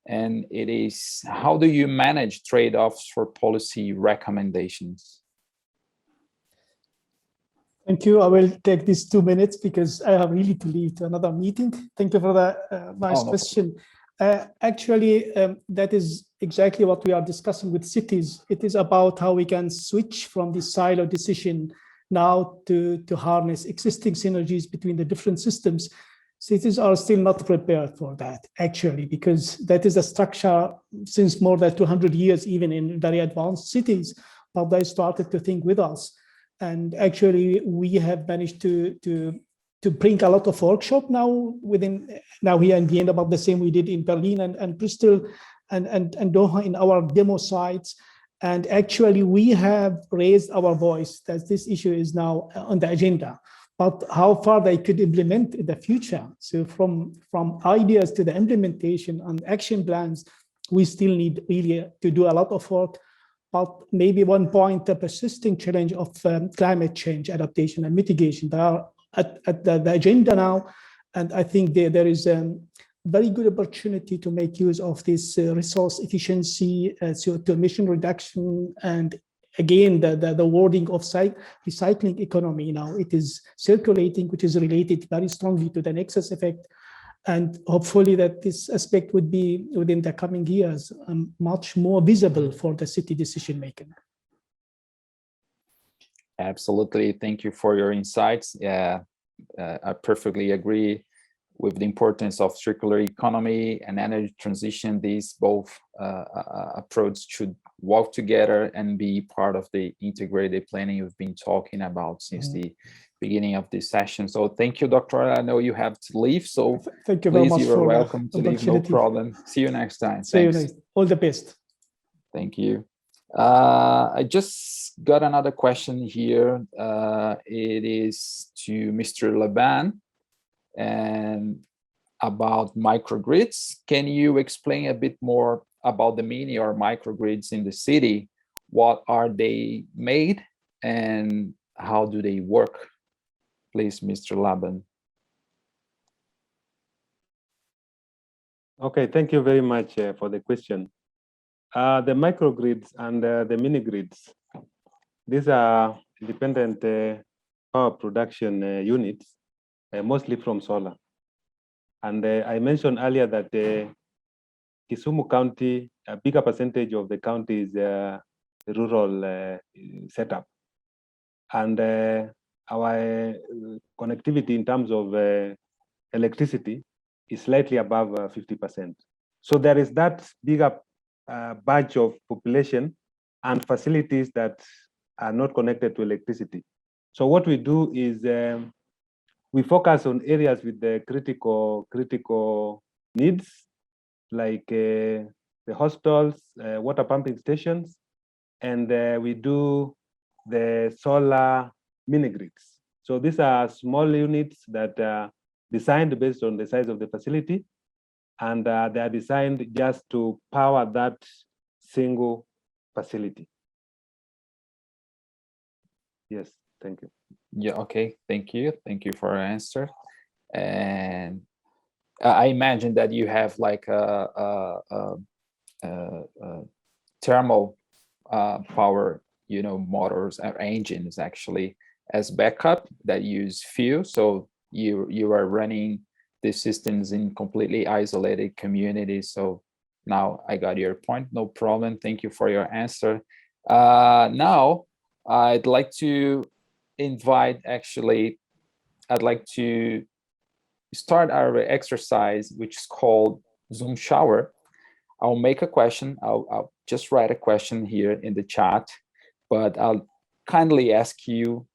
and it is, how do you manage trade-offs for policy recommendations? Thank you. I will take these 2 minutes because I have really to leave to another meeting. Thank you for that nice question. Actually, that is exactly what we are discussing with cities. It is about how we can switch from the silo decision now to harness existing synergies between the different systems. Cities are still not prepared for that, actually, because that is a structure since more than 200 years, even in very advanced cities, but they started to think with us. And actually, we have managed to bring a lot of workshop now here in Vienna, about the same we did in Berlin and Bristol and Doha in our demo sites. And actually, we have raised our voice that this issue is now on the agenda. But how far they could implement in the future? So from ideas to the implementation and action plans, we still need really to do a lot of work. But maybe one point, the persisting challenge of climate change adaptation and mitigation, they are at the agenda now. And I think there is a very good opportunity to make use of this resource efficiency, CO2 emission reduction, and again, the wording of recycling economy now. It is circulating, which is related very strongly to the nexus effect. And hopefully that this aspect would be within the coming years much more visible for the city decision making. Absolutely. Thank you for your insights. Yeah, I perfectly agree with the importance of circular economy and energy transition. These both approaches should work together and be part of the integrated planning we've been talking about since the beginning of this session. So thank you, Dr. I know you have to leave, so thank you very much. You are welcome to leave, no problem. See you next time. See you next. All the best. Thank you. I just got another question here. It is to Mr. Laban and about microgrids. Can you explain a bit more about the mini or microgrids in the city? What are they made and how do they work? Please, Mr. Laban. Okay, thank you very much for the question. The microgrids and the mini grids, these are independent power production units, mostly from solar. And I mentioned earlier that Kisumu County, a bigger percentage of the county is rural setup. And our connectivity in terms of electricity is slightly above 50%. So there is that bigger batch of population and facilities that are not connected to electricity. So what we do is we focus on areas with the critical needs, like the hostels, water pumping stations, and we do the solar mini grids. So these are small units that are designed based on the size of the facility, and they are designed just to power that single facility. Yes, thank you. Yeah, okay, thank you. Thank you for your answer. And I imagine that you have like a thermal power, motors or engines actually as backup that use fuel. So you are running the systems in completely isolated communities. So now I got your point, no problem. Thank you for your answer. Now I'd like to invite, I'd like to start our exercise, which is called Zoom shower. I'll make a question. I'll just write a question here in the chat, but I'll kindly ask you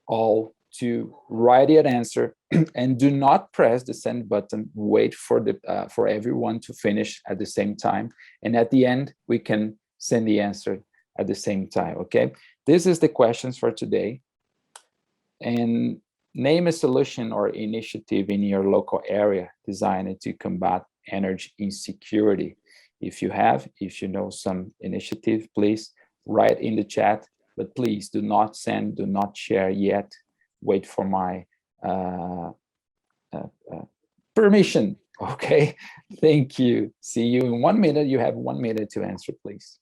all to write your answer and do not press the send button. Wait for for everyone to finish at the same time. And at the end, we can send the answer at the same time, okay? This is the questions for today. And name a solution or initiative in your local area designed to combat energy insecurity. If you know some initiative, please write in the chat, but please do not send, do not share yet. Wait for my permission, okay? Thank you. See you in 1 minute. You have 1 minute to answer, please.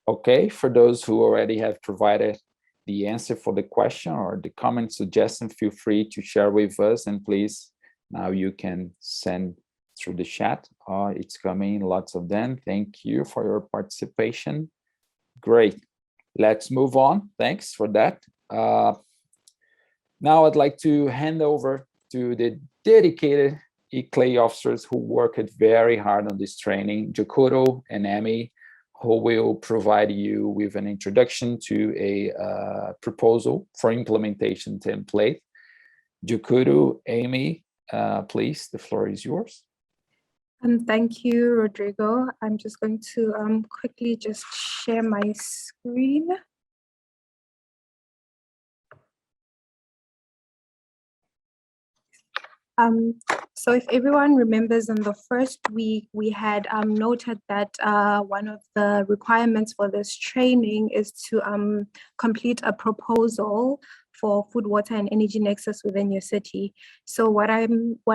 Okay, for those who already have provided the answer for the question or the comment suggestion, feel free to share with us, and please, now you can send through the chat. It's coming, lots of them. Thank you for your participation. Great, let's move on. Thanks for that. Now I'd like to hand over to the dedicated ICLEI officers who worked very hard on this training, Jokuro and Amy, who will provide you with an introduction to a proposal for implementation template. Jokuro, Amy, please, the floor is yours. Thank you, Rodrigo. I'm just going to quickly just share my screen. So if everyone remembers, in the first week, we had noted that one of the requirements for this training is to complete a proposal for food, water, and energy nexus within your city. So what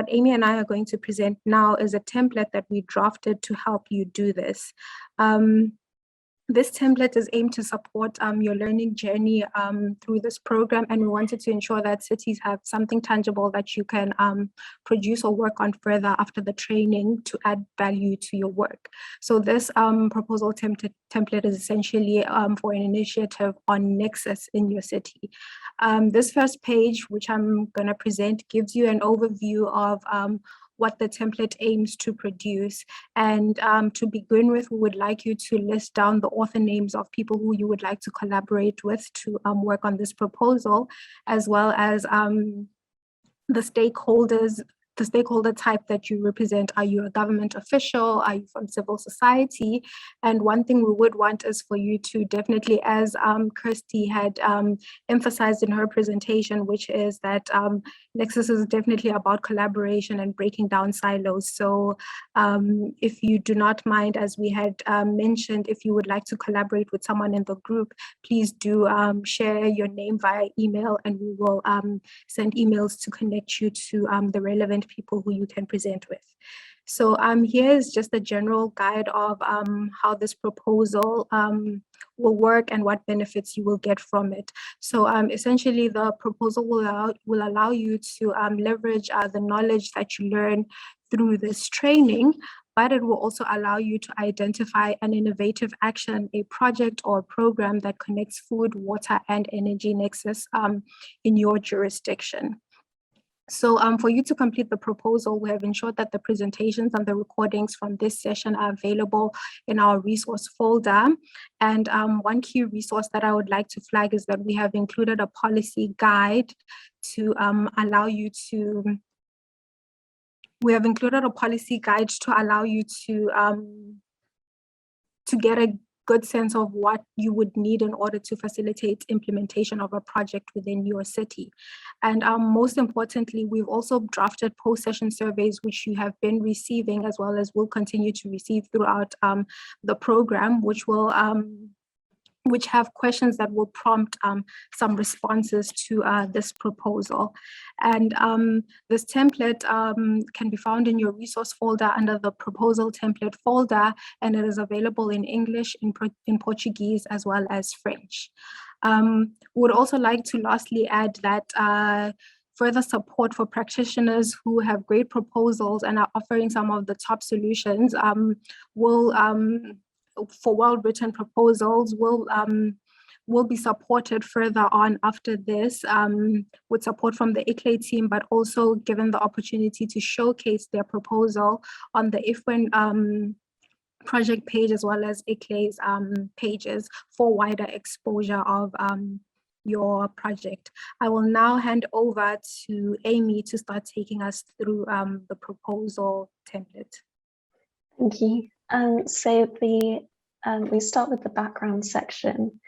Amy and I are going to present now is a template that we drafted to help you do this. This template is aimed to support your learning journey through this program, and we wanted to ensure that cities have something tangible that you can produce or work on further after the training to add value to your work. So this proposal template is essentially for an initiative on Nexus in your city. This first page, which I'm going to present, gives you an overview of what the template aims to produce. And to begin with, we would like you to list down the author names of people who you would like to collaborate with to work on this proposal, as well as the stakeholders. The stakeholder type that you represent. Are you a government official? Are you from civil society? And one thing we would want is for you to definitely, as Kirsty had emphasized in her presentation, which is that Nexus is definitely about collaboration and breaking down silos. So if you do not mind, as we had mentioned, if you would like to collaborate with someone in the group, please do share your name via email, and we will send emails to connect you to the relevant people who you can present with. So here is just a general guide of how this proposal will work and what benefits you will get from it. So essentially, the proposal will allow you to leverage the knowledge that you learn through this training, but it will also allow you to identify an innovative action, a project or program that connects food, water, and energy nexus in your jurisdiction. So for you to complete the proposal, we have ensured that the presentations and the recordings from this session are available in our resource folder. And one key resource that I would like to flag is that we have included a policy guide to allow you to, get a good sense of what you would need in order to facilitate implementation of a project within your city. And most importantly, we've also drafted post-session surveys, which you have been receiving, as well as will continue to receive throughout the program, which have questions that will prompt some responses to this proposal. And this template can be found in your resource folder under the proposal template folder, and it is available in English, in Portuguese, as well as French. Would also like to lastly add that further support for practitioners who have great proposals and are offering some of the top solutions for well-written proposals will be supported further on after this with support from the ICLEI team, but also given the opportunity to showcase their proposal on the IFWEN project page, as well as ICLEI's pages for wider exposure of your project. I will now hand over to Amy to start taking us through the proposal template. Thank you. So we start with the background section.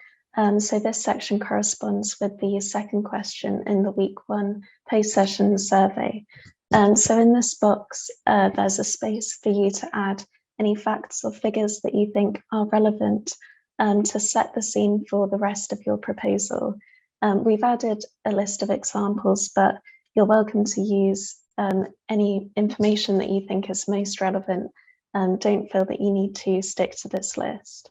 So this section corresponds with the second question in the week 1 post-session survey. So in this box, there's a space for you to add any facts or figures that you think are relevant to set the scene for the rest of your proposal. We've added a list of examples, but you're welcome to use any information that you think is most relevant. Don't feel that you need to stick to this list.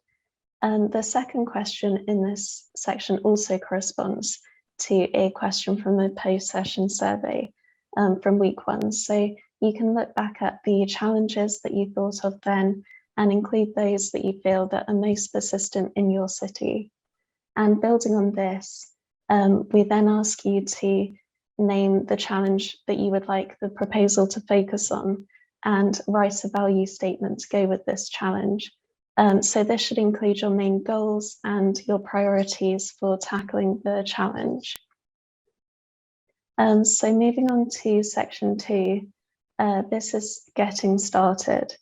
The second question in this section also corresponds to a question from the post-session survey from week 1. So you can look back at the challenges that you thought of then and include those that you feel that are most persistent in your city. And building on this, we then ask you to name the challenge that you would like the proposal to focus on and write a value statement to go with this challenge. So this should include your main goals and your priorities for tackling the challenge. So moving on to section 2, this is getting started.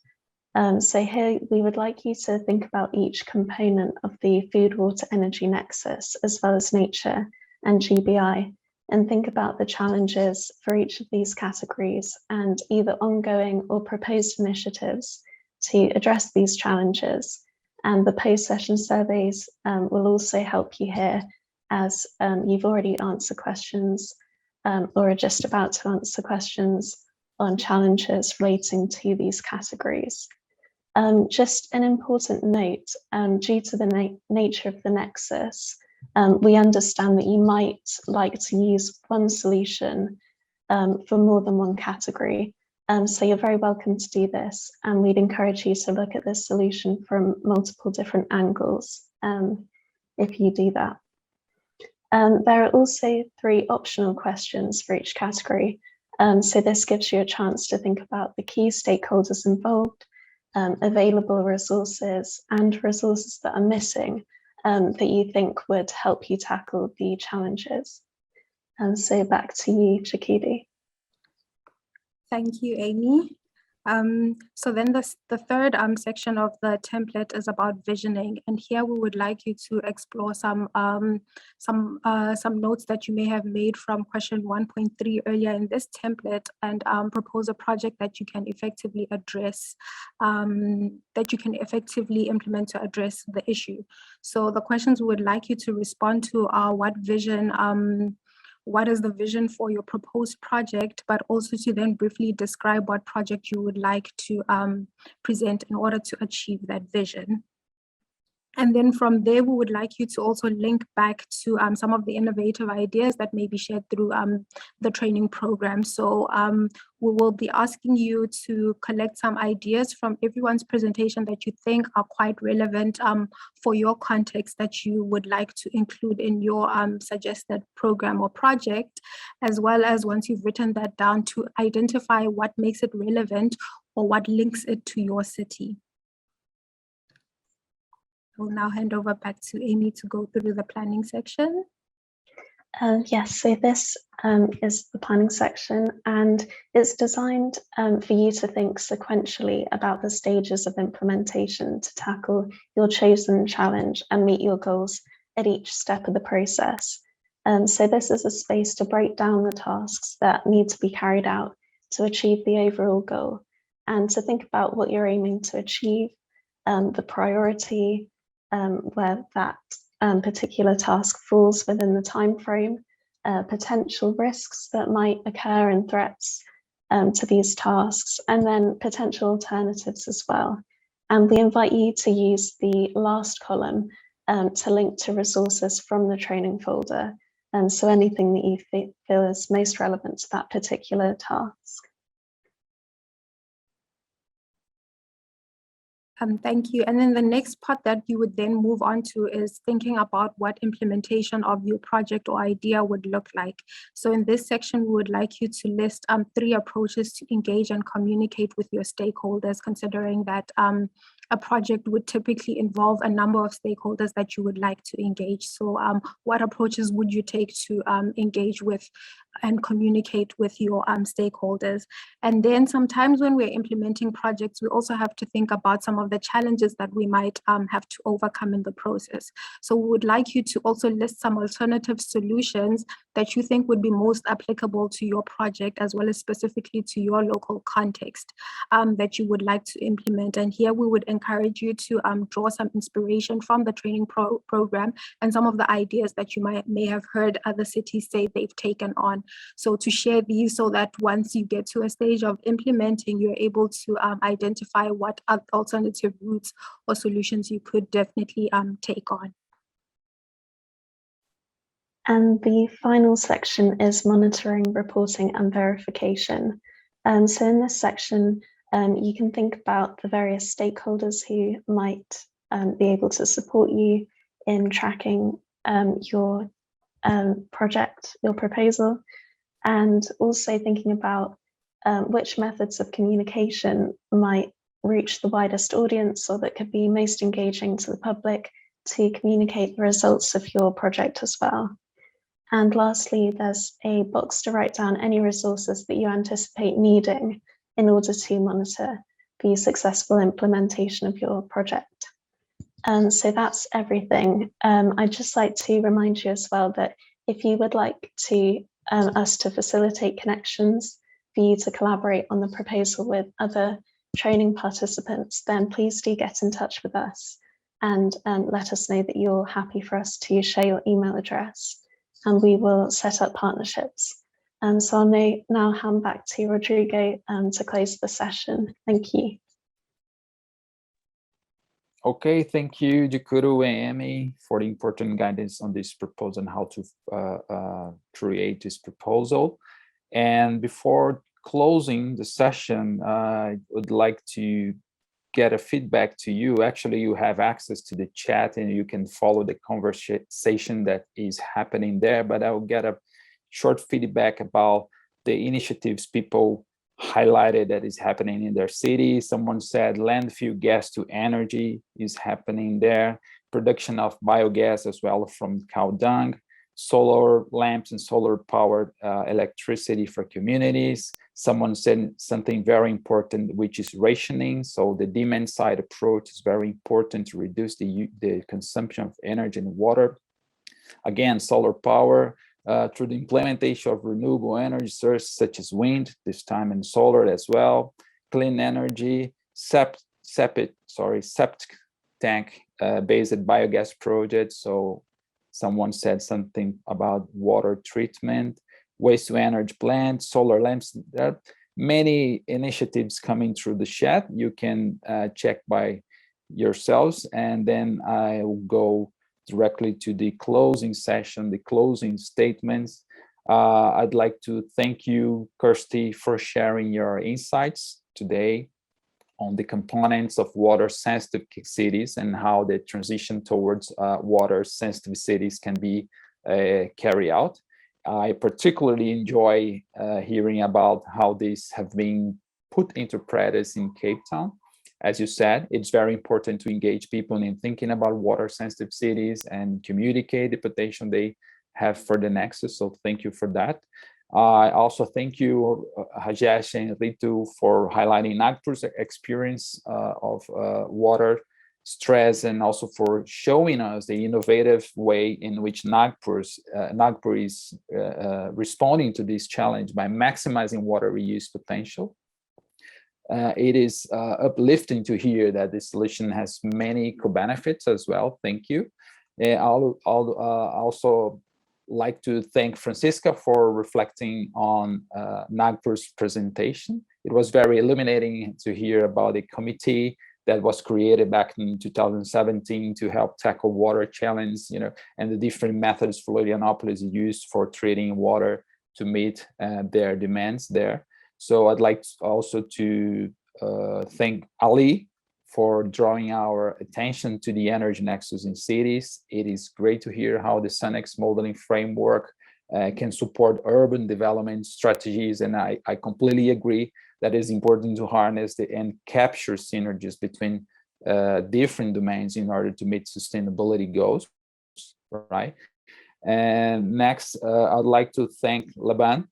So here we would like you to think about each component of the food, water, energy nexus, as well as nature and GBI, and think about the challenges for each of these categories and either ongoing or proposed initiatives to address these challenges. And the post-session surveys will also help you here, as you've already answered questions or are just about to answer questions on challenges relating to these categories. Just an important note, due to the nature of the nexus, we understand that you might like to use one solution for more than one category. So you're very welcome to do this, and we'd encourage you to look at this solution from multiple different angles if you do that. There are also 3 optional questions for each category. So this gives you a chance to think about the key stakeholders involved, available resources and resources that are missing that you think would help you tackle the challenges. And so back to you, Chakidi. Thank you, Amy. So then the third section of the template is about visioning, and here we would like you to explore some notes that you may have made from question 1.3 earlier in this template, and propose a project that you can effectively address, that you can effectively implement to address the issue. So the questions we would like you to respond to are what is the vision for your proposed project, but also to then briefly describe what project you would like to present in order to achieve that vision. And then from there, we would like you to also link back to some of the innovative ideas that may be shared through the training program. So we will be asking you to collect some ideas from everyone's presentation that you think are quite relevant for your context that you would like to include in your suggested program or project, as well as once you've written that down, to identify what makes it relevant or what links it to your city. We'll now hand over back to Amy to go through the planning section. Yes, so this is the planning section, and it's designed for you to think sequentially about the stages of implementation to tackle your chosen challenge and meet your goals at each step of the process. So this is a space to break down the tasks that need to be carried out to achieve the overall goal, and to think about what you're aiming to achieve, the priority, where that particular task falls within the time frame, potential risks that might occur and threats to these tasks, and then potential alternatives as well. And we invite you to use the last column to link to resources from the training folder, and so anything that you feel is most relevant to that particular task. Thank you. And then the next part that you would then move on to is thinking about what implementation of your project or idea would look like. So in this section, we would like you to list 3 approaches to engage and communicate with your stakeholders, considering that a project would typically involve a number of stakeholders that you would like to engage. So what approaches would you take to engage with and communicate with your stakeholders. And then sometimes when we're implementing projects, we also have to think about some of the challenges that we might have to overcome in the process. So we would like you to also list some alternative solutions that you think would be most applicable to your project, as well as specifically to your local context that you would like to implement. And here we would encourage you to draw some inspiration from the training program and some of the ideas that you may have heard other cities say they've taken on. So to share these so that once you get to a stage of implementing, you're able to identify what alternative routes or solutions you could definitely take on. And the final section is monitoring, reporting, and verification. So in this section, you can think about the various stakeholders who might be able to support you in tracking your project, your proposal, and also thinking about which methods of communication might reach the widest audience or that could be most engaging to the public to communicate the results of your project as well. And lastly, there's a box to write down any resources that you anticipate needing in order to monitor the successful implementation of your project. So that's everything. I'd just like to remind you as well that if you would like to us to facilitate connections for you to collaborate on the proposal with other training participants, then please do get in touch with us and let us know that you're happy for us to share your email address, and we will set up partnerships. So I'll now hand back to Rodrigo to close the session. Thank you. Okay, thank you, Jikuru and Amy, for the important guidance on this proposal and how to create this proposal. And before closing the session, I would like to get a feedback to you. Actually, you have access to the chat and you can follow the conversation that is happening there, but I will get a short feedback about the initiatives people highlighted that is happening in their city. Someone said landfill gas to energy is happening there, production of biogas as well from cow dung, solar lamps and solar powered electricity for communities. Someone said something very important, which is rationing. So the demand side approach is very important to reduce the consumption of energy and water. Again, solar power, through the implementation of renewable energy sources such as wind, this time in solar as well, clean energy, septic tank based biogas projects. So someone said something about water treatment, waste to energy plant, solar lamps. There are many initiatives coming through the chat. You can check by yourselves, and then I will go directly to the closing session, the closing statements. I'd like to thank you, Kirsty, for sharing your insights today on the components of water-sensitive cities and how the transition towards water-sensitive cities can be carried out. I particularly enjoy hearing about how these have been put into practice in Cape Town. As you said, it's very important to engage people in thinking about water-sensitive cities and communicate the potential they have for the Nexus. So thank you for that. I also thank you, Rajesh and Ritu, for highlighting Nagpur's experience of water stress, and also for showing us the innovative way in which Nagpur is responding to this challenge by maximizing water reuse potential. It is uplifting to hear that this solution has many co-benefits as well. Thank you. I'll also like to thank Francisca for reflecting on Nagpur's presentation. It was very illuminating to hear about a committee that was created back in 2017 to help tackle water challenge, and the different methods Florianopolis used for treating water to meet their demands there. So I'd like also to thank Ali for drawing our attention to the energy nexus in cities. It is great to hear how the SUNX modeling framework can support urban development strategies. And I completely agree that it's important to harness and capture synergies between different domains in order to meet sustainability goals, right? And next, I'd like to thank Laban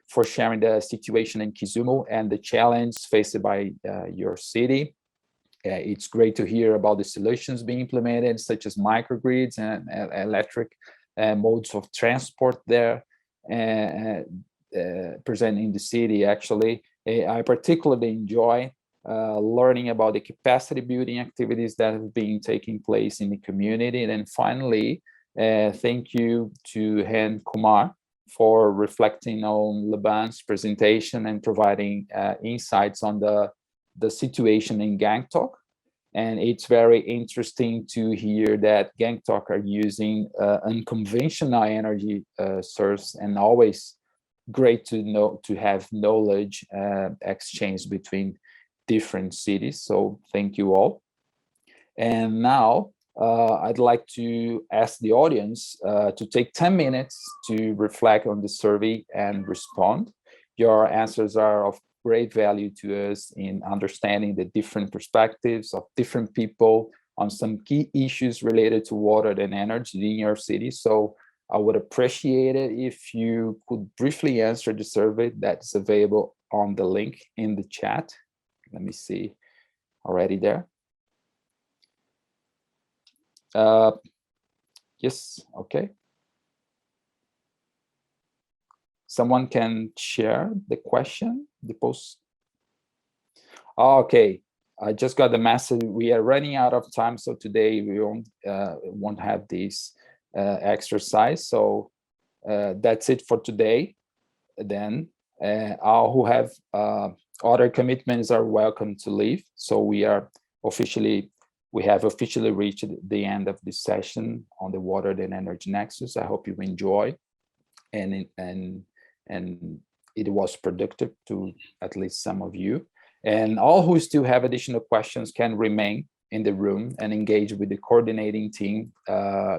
for sharing the situation in Kisumu and the challenge faced by your city. It's great to hear about the solutions being implemented, such as microgrids and electric modes of transport there present in the city. Actually, I particularly enjoy learning about the capacity building activities that have been taking place in the community. And then finally, thank you to Hen Kumar for reflecting on Laban's presentation and providing insights on the situation in Gangtok. And it's very interesting to hear that Gangtok are using unconventional energy source, and always great to know, to have knowledge exchange between different cities. So thank you all. And now I'd like to ask the audience to take 10 minutes to reflect on the survey and respond. Your answers are of great value to us in understanding the different perspectives of different people on some key issues related to water and energy in your city. So I would appreciate it if you could briefly answer the survey that's available on the link in the chat. Let me see, already there. Yes, okay. Someone can share the question, the post. Okay, I just got the message. We are running out of time, so today we won't have this exercise. So that's it for today. Then all who have other commitments are welcome to leave. So we have officially reached the end of this session on the Water and Energy Nexus. I hope you enjoy, and it was productive to at least some of you. And all who still have additional questions can remain in the room and engage with the coordinating team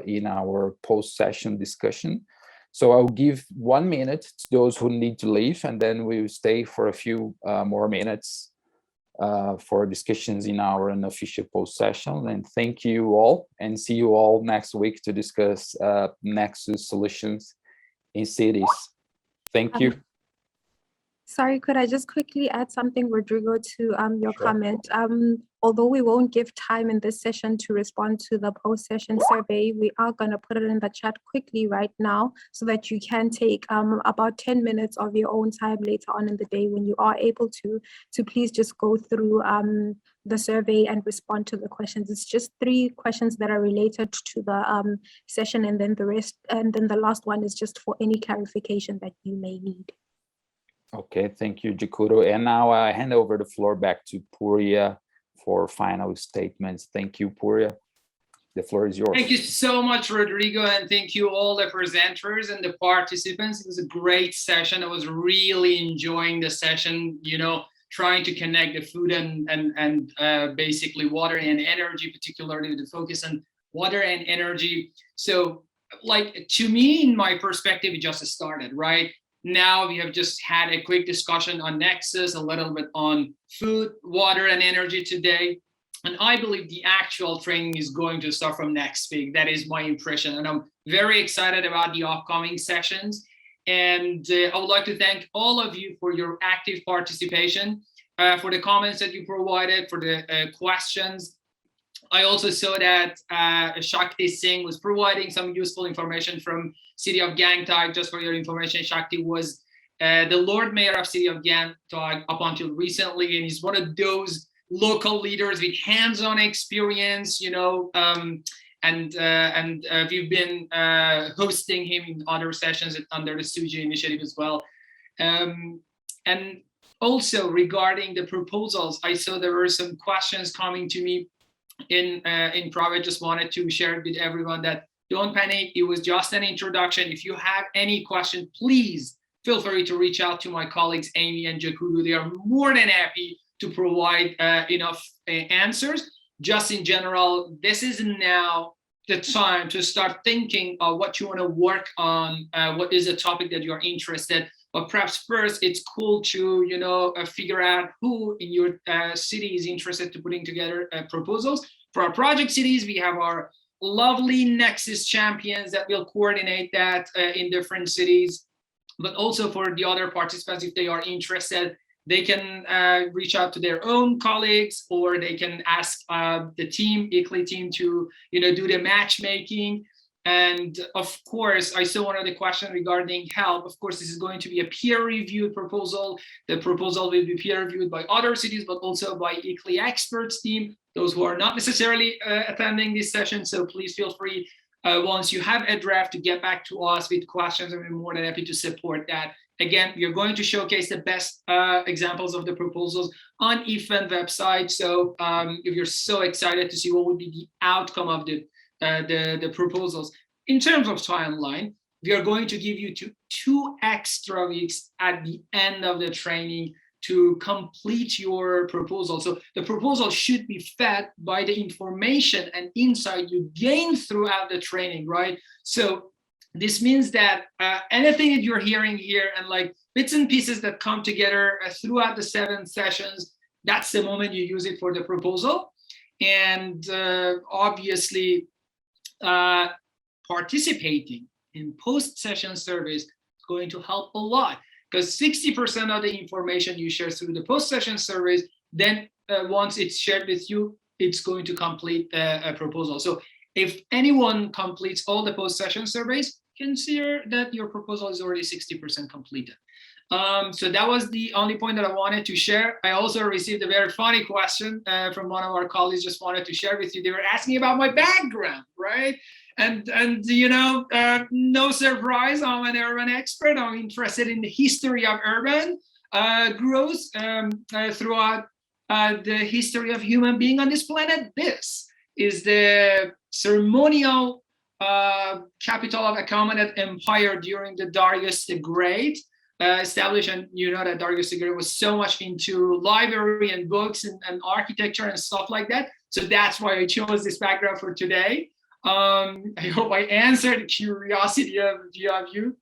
in our post-session discussion. So I'll give 1 minute to those who need to leave, and then we'll stay for a few more minutes for discussions in our unofficial post-session. And thank you all, and see you all next week to discuss Nexus solutions in cities. Thank you. Sorry, could I just quickly add something, Rodrigo, to your Sure. comment? Although we won't give time in this session to respond to the post-session survey, we are going to put it in the chat quickly right now so that you can take about 10 minutes of your own time later on in the day when you are able to please just go through the survey and respond to the questions. It's just 3 questions that are related to the session, and then the rest, and then the last one is just for any clarification that you may need. Okay, thank you, Jakuro. And now I hand over the floor back to Puria for final statements. Thank you, Puria. The floor is yours. Thank you so much, Rodrigo, and thank you all the presenters and the participants. It was a great session. I was really enjoying the session, you know, trying to connect the food and basically water and energy, particularly with the focus on water and energy. So, like, to me, in my perspective, it just started, right? Now we have just had a quick discussion on Nexus, a little bit on food, water, and energy today. And I believe the actual training is going to start from next week. That is my impression. And I'm very excited about the upcoming sessions. And I would like to thank all of you for your active participation, for the comments that you provided, for the questions. I also saw that Shakti Singh was providing some useful information from City of Gangtok. Just for your information, Shakti was the Lord Mayor of City of Gangtok up until recently, and he's one of those local leaders with hands-on experience, you know, and we've been hosting him in other sessions under the Suji initiative as well. And also regarding the proposals, I saw there were some questions coming to me in private. Just wanted to share with everyone that don't panic. It was just an introduction. If you have any question, please feel free to reach out to my colleagues, Amy and Jakuru. They are more than happy to provide enough answers. Just in general, this is now the time to start thinking of what you want to work on, what is a topic that you're interested. But perhaps first, it's cool to, you know, figure out who in your city is interested to putting together proposals. For our project cities, we have our lovely Nexus champions that will coordinate that in different cities, but also for the other participants, if they are interested, they can reach out to their own colleagues, or they can ask the team, ICLEI team, to do the matchmaking. And of course, I saw one of the questions regarding help. Of course, this is going to be a peer-reviewed proposal. The proposal will be peer-reviewed by other cities, but also by ICLEI experts team, those who are not necessarily attending this session. So please feel free, once you have a draft, to get back to us with questions, and we're more than happy to support that. Again, we are going to showcase the best examples of the proposals on IFWEN website. So if you're so excited to see what would be the outcome of the proposals. In terms of timeline, we are going to give you two extra weeks at the end of the training to complete your proposal. So the proposal should be fed by the information and insight you gain throughout the training, right? So this means that anything that you're hearing here and like bits and pieces that come together throughout the 7 sessions, that's the moment you use it for the proposal. And obviously, participating in post-session surveys is going to help a lot, because 60% of the information you share through the post-session surveys, then once it's shared with you, it's going to complete a proposal. So if anyone completes all the post-session surveys, consider that your proposal is already 60% completed. So that was the only point that I wanted to share. I also received a very funny question from one of our colleagues. Just wanted to share with you. They were asking about my background, right? And no surprise, I'm an urban expert. I'm interested in the history of urban growth throughout the history of human being on this planet. This is the ceremonial capital of Achaemenid Empire during the Darius the Great. Established, and you know that Darius the Great was so much into library and books and architecture and stuff like that. So that's why I chose this background for today. I hope I answered the curiosity of you,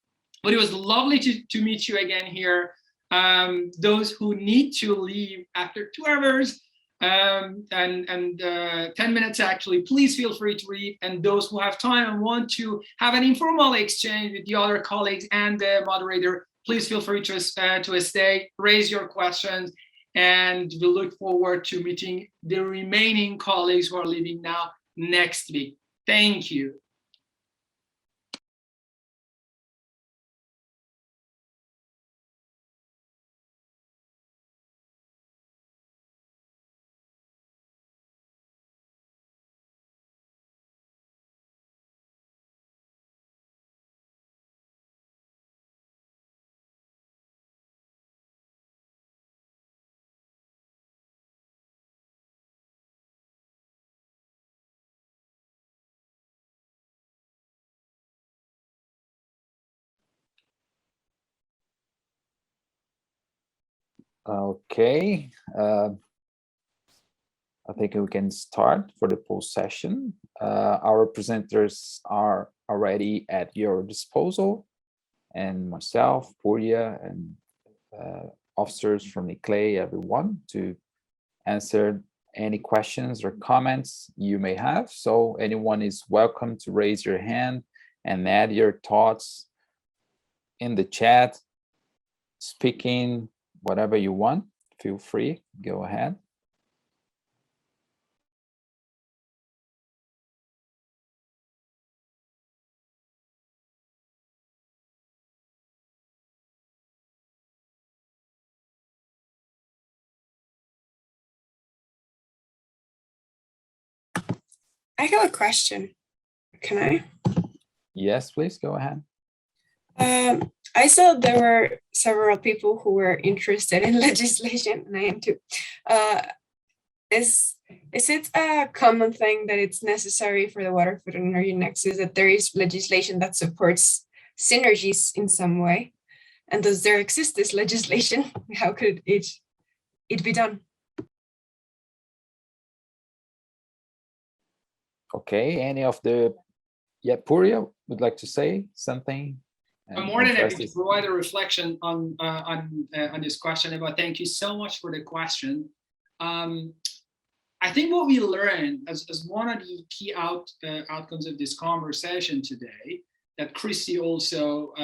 but it was lovely to meet you again here. Those who need to leave after 2 hours and 10 minutes actually, please feel free to leave. And those who have time and want to have an informal exchange with the other colleagues and the moderator, please feel free to stay, raise your questions, and we look forward to meeting the remaining colleagues who are leaving now next week. Thank you. Okay, I think we can start for the post session. Our presenters are already at your disposal, and myself, Purya, and officers from ICLEI, everyone, to answer any questions or comments you may have. So anyone is welcome to raise your hand and add your thoughts in the chat, speaking, whatever you want. Feel free, go ahead. I have a question. Can I? Yes, please go ahead. I saw there were several people who were interested in legislation, and I am too. Is it a common thing that it's necessary for the Water, Food, and Energy Nexus that there is legislation that supports synergies in some way? And does there exist this legislation? How could it be done? Okay, any of the, yeah, Purya would like to say something? I'm more than happy to provide a reflection on this question. But thank you so much for the question. I think what we learned as one of the key outcomes of this conversation today, that Christy also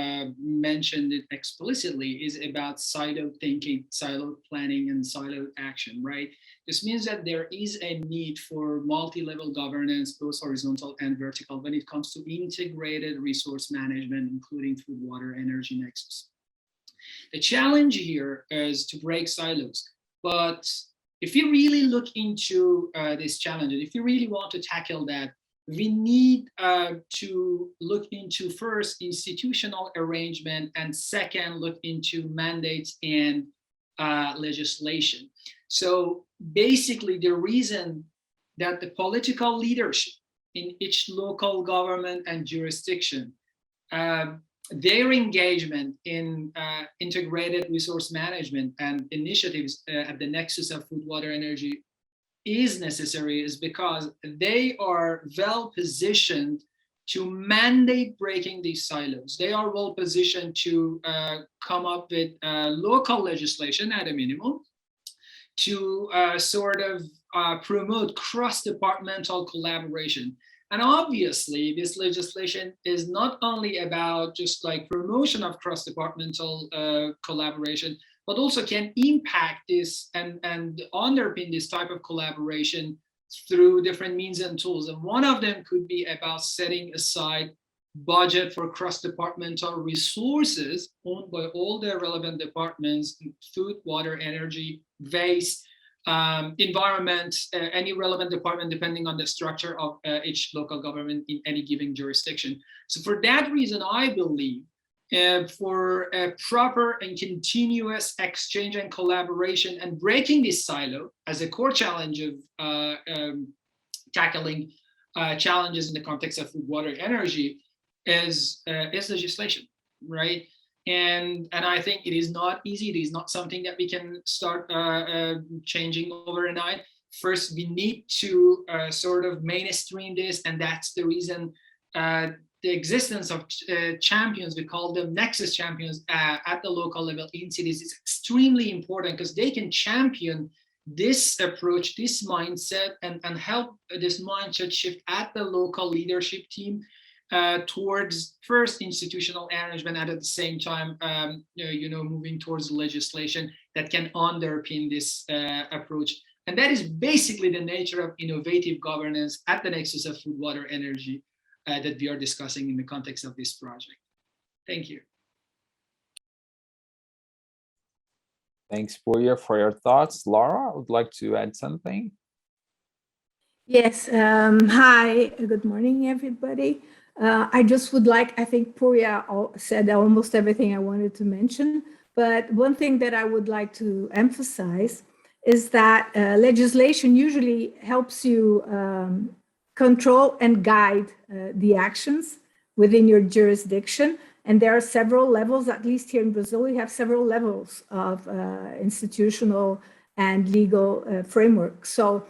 mentioned it explicitly, is about silo thinking, silo planning, and silo action, right? This means that there is a need for multi-level governance, both horizontal and vertical, when it comes to integrated resource management, including food, water, energy nexus. The challenge here is to break silos, but if you really look into this challenge, and if you really want to tackle that, we need to look into first institutional arrangement, and second, look into mandates and legislation. So basically, the reason that the political leadership in each local government and jurisdiction, their engagement in integrated resource management and initiatives at the nexus of food, water, energy is necessary is because they are well positioned to mandate breaking these silos. They are well positioned to come up with local legislation at a minimum to sort of promote cross-departmental collaboration. And obviously, this legislation is not only about just like promotion of cross-departmental collaboration, but also can impact this and underpin this type of collaboration through different means and tools. And one of them could be about setting aside budget for cross-departmental resources owned by all the relevant departments: food, water, energy, waste, environment, any relevant department, depending on the structure of each local government in any given jurisdiction. So for that reason, I believe for a proper and continuous exchange and collaboration and breaking this silo as a core challenge of tackling challenges in the context of food, water, energy is legislation, right? And I think it is not easy. It is not something that we can start changing overnight. First, we need to sort of mainstream this, and that's the reason the existence of champions, we call them NEXUS champions at the local level in cities, is extremely important because they can champion this approach, this mindset, and help this mindset shift at the local leadership team towards first institutional management, and at the same time, moving towards legislation that can underpin this approach. And that is basically the nature of innovative governance at the nexus of food, water, energy that we are discussing in the context of this project. Thank you. Thanks, Purya, for your thoughts. Laura, would like to add something? Yes. Hi, good morning, everybody. I just would like, I think Purya said almost everything I wanted to mention, but one thing that I would like to emphasize is that legislation usually helps you control and guide the actions within your jurisdiction. And there are several levels, at least here in Brazil, we have several levels of institutional and legal framework. So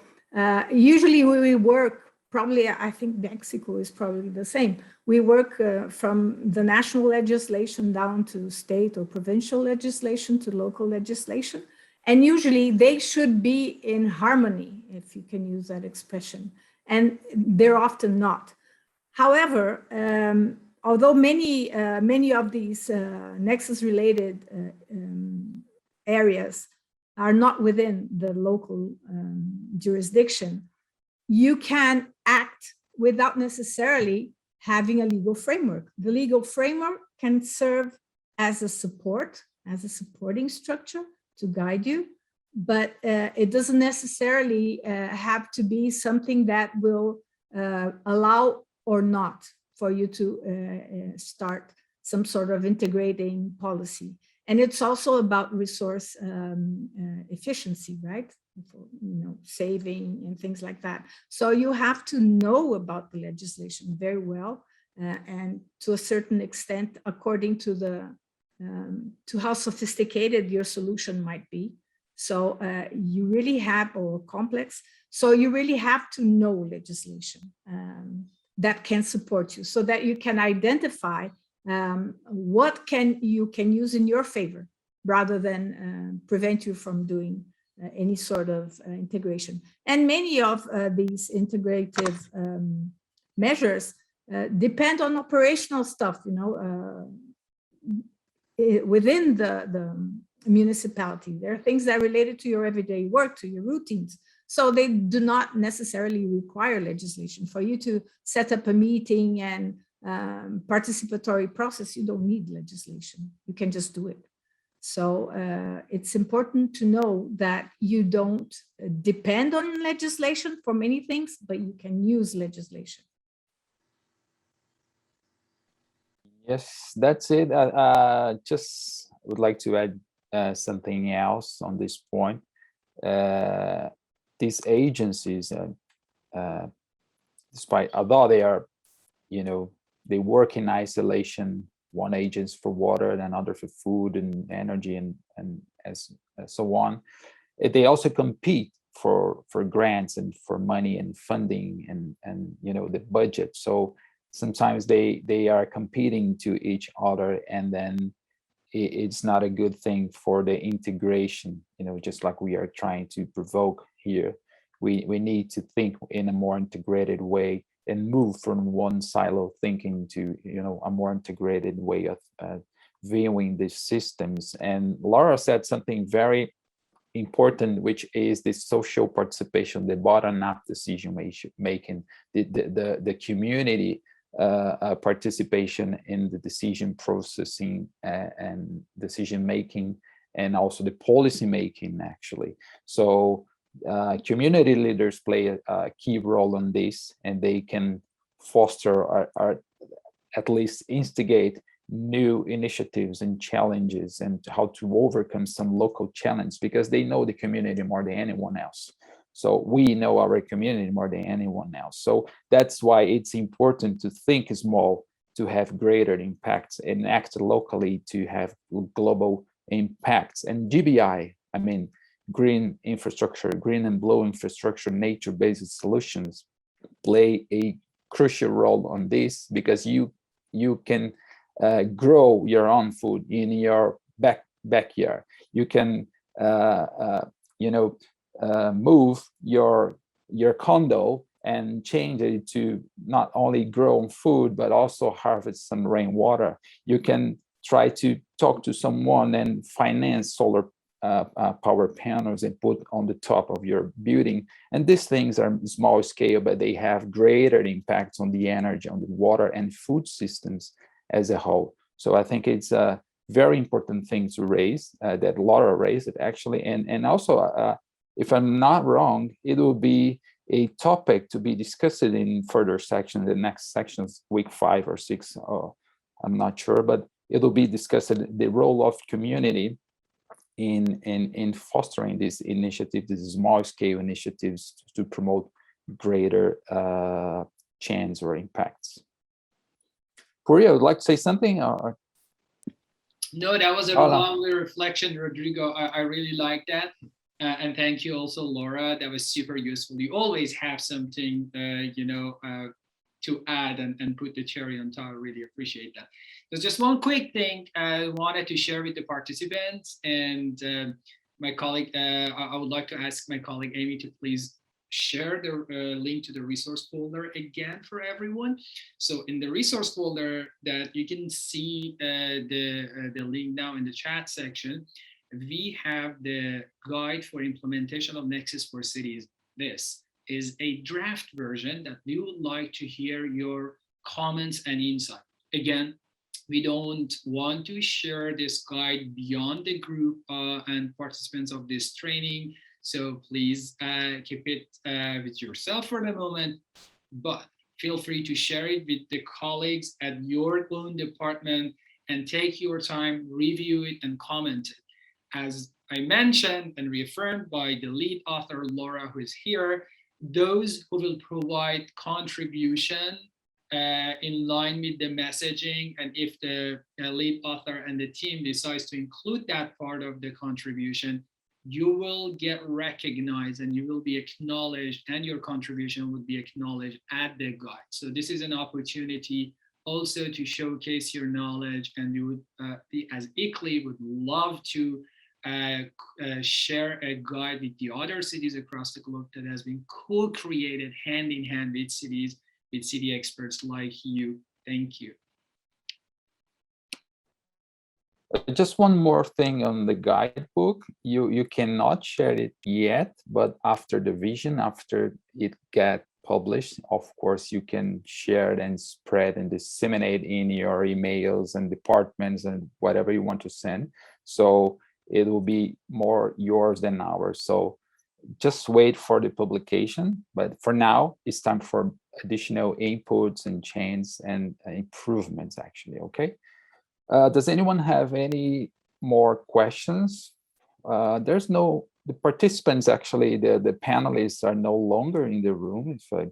usually we work, probably I think Mexico is probably the same. We work from the national legislation down to state or provincial legislation to local legislation. And usually they should be in harmony, if you can use that expression. And they're often not. However, although many of these nexus-related areas are not within the local jurisdiction, you can act without necessarily having a legal framework. The legal framework can serve as a support, as a supporting structure to guide you, but it doesn't necessarily have to be something that will allow or not for you to start some sort of integrating policy. And it's also about resource efficiency, right? Saving and things like that. So you have to know about the legislation very well, and to a certain extent, according to to how sophisticated your solution might be. So you really have, or complex. So you really have to know legislation that can support you, so that you can identify what you can use in your favor, rather than prevent you from doing any sort of integration. And many of these integrative measures depend on operational stuff, you know, within the municipality. There are things that are related to your everyday work, to your routines. So they do not necessarily require legislation. For you to set up a meeting and participatory process, you don't need legislation. You can just do it. So it's important to know that you don't depend on legislation for many things, but you can use legislation. Yes, that's it. Just would like to add something else on this point. These agencies, despite, although they are, you know, they work in isolation, one agents for water and another for food and energy and as so on, they also compete for grants and for money and funding and you know, the budget. So sometimes they are competing to each other, and then it's not a good thing for the integration, you know, just like we are trying to provoke here. We need to think in a more integrated way and move from one silo thinking to, you know, a more integrated way of viewing these systems. And Laura said something very important, which is the social participation, the bottom-up decision making, the community participation in the decision processing and decision making, and also the policy making, actually. So community leaders play a key role in this, and they can foster or at least instigate new initiatives and challenges and how to overcome some local challenge, because they know the community more than anyone else. So we know our community more than anyone else. So that's why it's important to think small, to have greater impacts, and act locally to have global impacts. And GBI, I mean, green infrastructure, green and blue infrastructure, nature-based solutions play a crucial role on this, because you can grow your own food in your backyard. You can you know, move your condo and change it to not only grow food but also harvest some rainwater. You can try to talk to someone and finance solar power panels and put on the top of your building. And these things are small scale, but they have greater impacts on the energy, on the water and food systems as a whole. So I think it's a very important thing to raise, that Laura raised it actually. And also, if I'm not wrong, it will be a topic to be discussed in further sections, the next sections, week 5 or 6, I'm not sure, but it'll be discussed, the role of community in fostering this initiative, these small scale initiatives to promote greater change or impacts. Puri, would like to say something? Or? No, that was a lovely reflection, Rodrigo. I really like that. And thank you also, Laura. That was super useful. You always have something, you know, to add and put the cherry on top. I really appreciate that. There's just one quick thing I wanted to share with the participants, and my colleague, I would like to ask my colleague Amy to please share the link to the resource folder again for everyone. So in the resource folder that you can see the link now in the chat section, we have the guide for implementation of Nexus for cities. This is a draft version that we would like to hear your comments and insight. Again, we don't want to share this guide beyond the group and participants of this training. So please keep it with yourself for the moment, but feel free to share it with the colleagues at your own department and take your time, review it and comment it. As I mentioned and reaffirmed by the lead author, Laura, who is here, those who will provide contribution in line with the messaging, and if the lead author and the team decides to include that part of the contribution, you will get recognized and you will be acknowledged, and your contribution would be acknowledged at the guide. So this is an opportunity also to showcase your knowledge, and you would be as equally would love to share a guide with the other cities across the globe that has been co-created hand in hand with cities, with city experts like you. Thank you. Just one more thing on the guidebook. You cannot share it yet, but after the vision, after it get published, of course, you can share it and spread and disseminate in your emails and departments and whatever you want to send. So it will be more yours than ours. So just wait for the publication. But for now, it's time for additional inputs and changes and improvements, actually, okay? Does anyone have any more questions? The participants, actually, the panelists are no longer in the room. If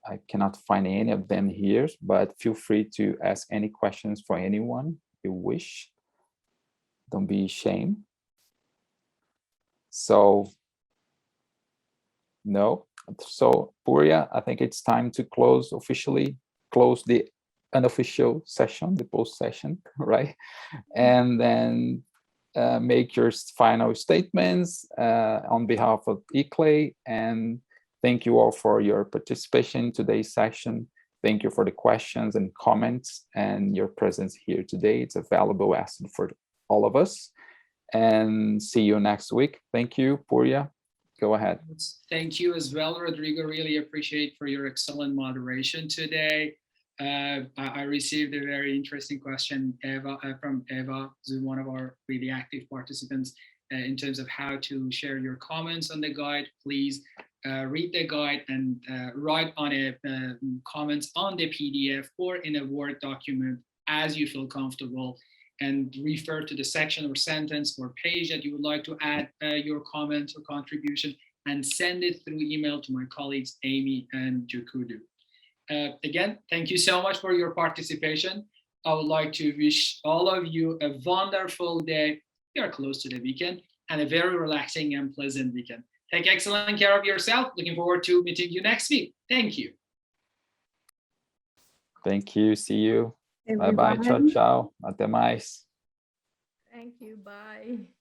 I cannot find any of them here, but feel free to ask any questions for anyone you wish. Don't be ashamed. So, no. So, Purya, I think it's time to officially close the unofficial session, the post session, right? And then make your final statements on behalf of ICLEI, and thank you all for your participation in today's session. Thank you for the questions and comments and your presence here today. It's a valuable asset for all of us. And see you next week. Thank you, Purya. Go ahead. Thank you as well, Rodrigo. Really appreciate for your excellent moderation today. I received a very interesting question from Eva, who's one of our really active participants, in terms of how to share your comments on the guide. Please read the guide and write on comments on the PDF or in a Word document as you feel comfortable, and refer to the section or sentence or page that you would like to add your comment or contribution, and send it through email to my colleagues Amy and Jukudu. Again, thank you so much for your participation. I would like to wish all of you a wonderful day. We are close to the weekend, and a very relaxing and pleasant weekend. Take excellent care of yourself. Looking forward to meeting you next week. Thank you. Thank you. See you. Everyone. Bye-bye. Ciao, ciao. Até mais. Thank you. Bye.